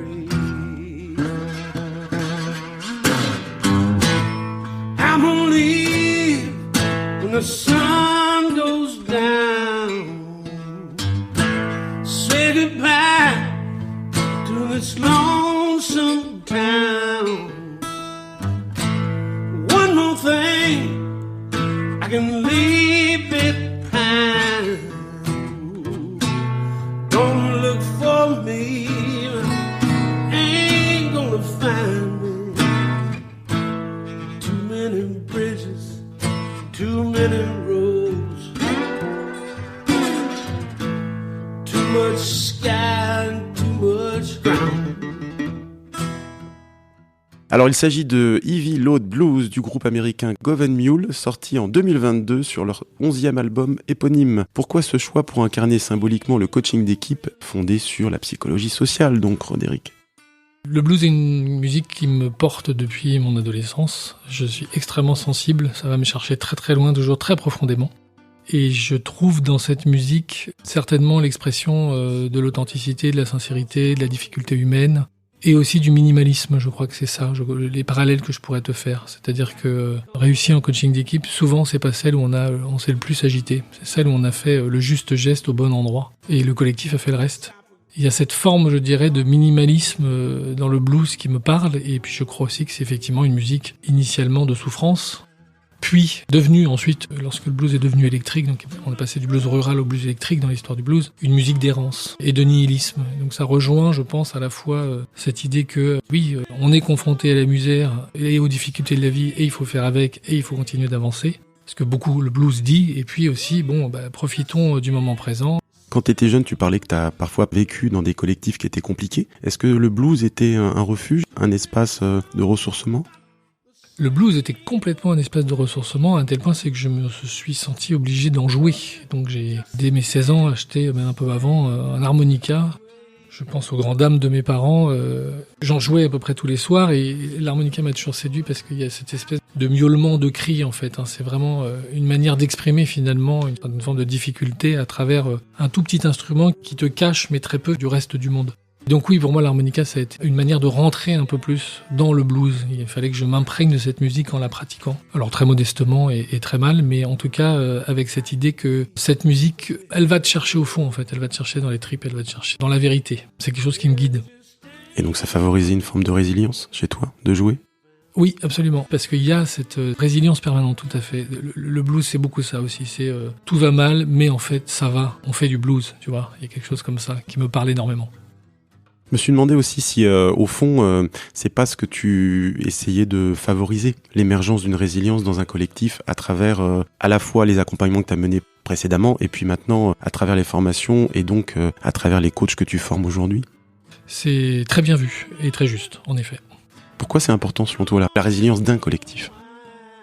I'm gonna leave when the sun goes down. Say goodbye to this lonesome town. One more thing, I can leave it behind. Don't look for me, ain't gonna find me. Too many bridges, too many roads, too much sky and too much ground. Alors il s'agit de Heavy Load Blues du groupe américain Govan Mule, sorti en 2022 sur leur 11e album éponyme. Pourquoi ce choix pour incarner symboliquement le coaching d'équipe fondé sur la psychologie sociale, donc, Frédéric ? Le blues est une musique qui me porte depuis mon adolescence. Je suis extrêmement sensible, ça va me chercher très très loin, toujours très profondément. Et je trouve dans cette musique certainement l'expression de l'authenticité, de la sincérité, de la difficulté humaine. Et aussi du minimalisme, je crois que c'est ça, les parallèles que je pourrais te faire. C'est-à-dire que réussir en coaching d'équipe, souvent c'est pas celle où on s'est le plus agité. C'est celle où on a fait le juste geste au bon endroit. Et le collectif a fait le reste. Il y a cette forme, je dirais, de minimalisme dans le blues qui me parle. Et puis je crois aussi que c'est effectivement une musique initialement de souffrance. Puis, devenu ensuite, lorsque le blues est devenu électrique, donc on est passé du blues rural au blues électrique dans l'histoire du blues, une musique d'errance et de nihilisme. Donc ça rejoint, je pense, à la fois cette idée que, oui, on est confronté à la misère et aux difficultés de la vie et il faut faire avec et il faut continuer d'avancer. Ce que beaucoup le blues dit, et puis aussi, profitons du moment présent. Quand tu étais jeune, tu parlais que tu as parfois vécu dans des collectifs qui étaient compliqués. Est-ce que le blues était un refuge, un espace de ressourcement ? Le blues était complètement un espace de ressourcement, à un tel point c'est que je me suis senti obligé d'en jouer. Donc j'ai, dès mes 16 ans, acheté, même un peu avant, un harmonica. Je pense aux grandes dames de mes parents. J'en jouais à peu près tous les soirs et l'harmonica m'a toujours séduit parce qu'il y a cette espèce de miaulement de cri en fait. C'est vraiment une manière d'exprimer finalement une forme de difficulté à travers un tout petit instrument qui te cache mais très peu du reste du monde. Donc oui, pour moi, l'harmonica, ça a été une manière de rentrer un peu plus dans le blues. Il fallait que je m'imprègne de cette musique en la pratiquant. Alors très modestement et très mal, mais en tout cas avec cette idée que cette musique, elle va te chercher au fond en fait. Elle va te chercher dans les tripes, elle va te chercher dans la vérité. C'est quelque chose qui me guide. Et donc ça favorisait une forme de résilience chez toi, de jouer ? Oui, absolument. Parce qu'il y a cette résilience permanente, tout à fait. Le blues, c'est beaucoup ça aussi. C'est tout va mal, mais en fait, ça va. On fait du blues, tu vois. Il y a quelque chose comme ça qui me parle énormément. Je me suis demandé aussi si, au fond, c'est pas ce que tu essayais de favoriser, l'émergence d'une résilience dans un collectif à travers à la fois les accompagnements que tu as menés précédemment et puis maintenant à travers les formations et donc à travers les coachs que tu formes aujourd'hui. C'est très bien vu et très juste, en effet. Pourquoi c'est important selon toi la résilience d'un collectif ?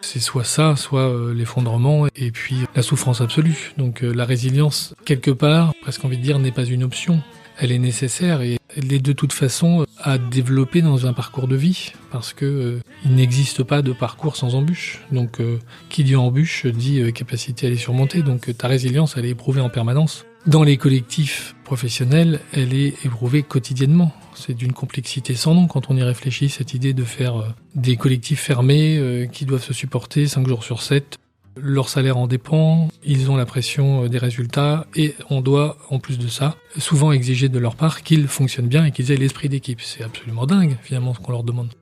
C'est soit ça, soit l'effondrement et puis la souffrance absolue. Donc la résilience, quelque part, presque envie de dire, n'est pas une option. Elle est nécessaire et elle est de toute façon à développer dans un parcours de vie parce que il n'existe pas de parcours sans embûche. Donc qui dit embûche dit capacité à les surmonter. Donc ta résilience, elle est éprouvée en permanence. Dans les collectifs professionnels, elle est éprouvée quotidiennement. C'est d'une complexité sans nom quand on y réfléchit, cette idée de faire des collectifs fermés qui doivent se supporter 5 jours sur 7. Leur salaire en dépend, ils ont la pression des résultats et on doit, en plus de ça, souvent exiger de leur part qu'ils fonctionnent bien et qu'ils aient l'esprit d'équipe. C'est absolument dingue, finalement, ce qu'on leur demande.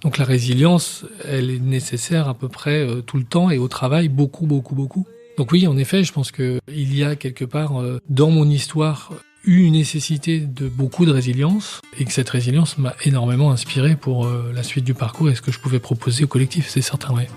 Donc la résilience, elle est nécessaire à peu près tout le temps et au travail, beaucoup. Donc oui, en effet, je pense qu'il y a quelque part, dans mon histoire, eu une nécessité de beaucoup de résilience et que cette résilience m'a énormément inspiré pour la suite du parcours et ce que je pouvais proposer au collectif, c'est certain, ouais.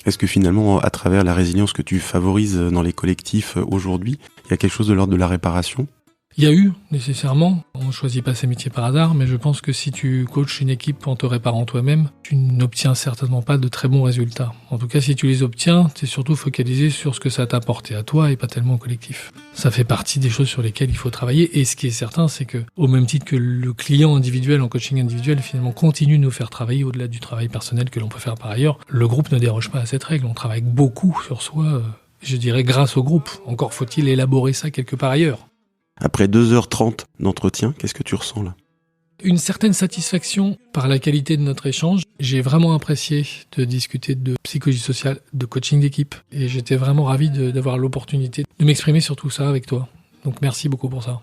Est-ce que finalement, à travers la résilience que tu favorises dans les collectifs aujourd'hui, il y a quelque chose de l'ordre de la réparation ? Il y a eu, nécessairement. On ne choisit pas ses métiers par hasard, mais je pense que si tu coaches une équipe en te réparant toi-même, tu n'obtiens certainement pas de très bons résultats. En tout cas, si tu les obtiens, tu es surtout focalisé sur ce que ça t'a apporté à toi et pas tellement au collectif. Ça fait partie des choses sur lesquelles il faut travailler. Et ce qui est certain, c'est que, au même titre que le client individuel en coaching individuel, finalement, continue de nous faire travailler au-delà du travail personnel que l'on peut faire par ailleurs, le groupe ne déroge pas à cette règle. On travaille beaucoup sur soi, je dirais, grâce au groupe. Encore faut-il élaborer ça quelque part ailleurs. Après 2h30 d'entretien, qu'est-ce que tu ressens là ? Une certaine satisfaction par la qualité de notre échange. J'ai vraiment apprécié de discuter de psychologie sociale, de coaching d'équipe. Et j'étais vraiment ravi d'avoir l'opportunité de m'exprimer sur tout ça avec toi. Donc merci beaucoup pour ça.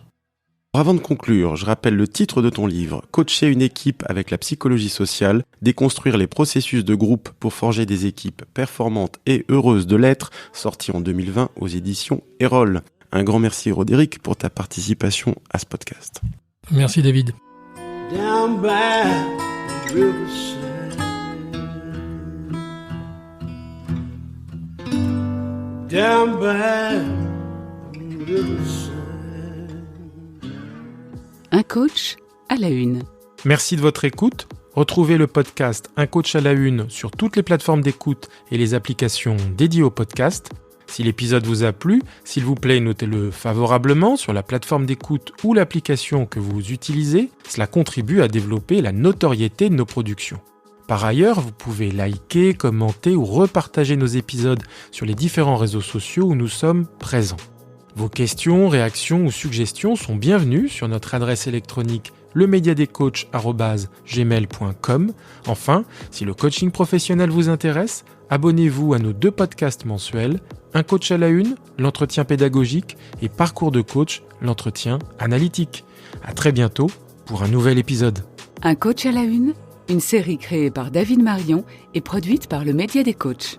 Avant de conclure, je rappelle le titre de ton livre, Coacher une équipe avec la psychologie sociale, déconstruire les processus de groupe pour forger des équipes performantes et heureuses de l'être, sorti en 2020 aux éditions Erol. Un grand merci Roderick pour ta participation à ce podcast. Merci David. Down by the riverside, down by the riverside. Un coach à la une. Merci de votre écoute. Retrouvez le podcast Un coach à la une sur toutes les plateformes d'écoute et les applications dédiées au podcast. Si l'épisode vous a plu, s'il vous plaît, notez-le favorablement sur la plateforme d'écoute ou l'application que vous utilisez. Cela contribue à développer la notoriété de nos productions. Par ailleurs, vous pouvez liker, commenter ou repartager nos épisodes sur les différents réseaux sociaux où nous sommes présents. Vos questions, réactions ou suggestions sont bienvenues sur notre adresse électronique lemediadescoach@gmail.com. Enfin, si le coaching professionnel vous intéresse, abonnez-vous à nos 2 podcasts mensuels, Un coach à la une, l'entretien pédagogique, et Parcours de coach, l'entretien analytique. À très bientôt pour un nouvel épisode. Un coach à la une série créée par David Marion et produite par le Média des Coachs.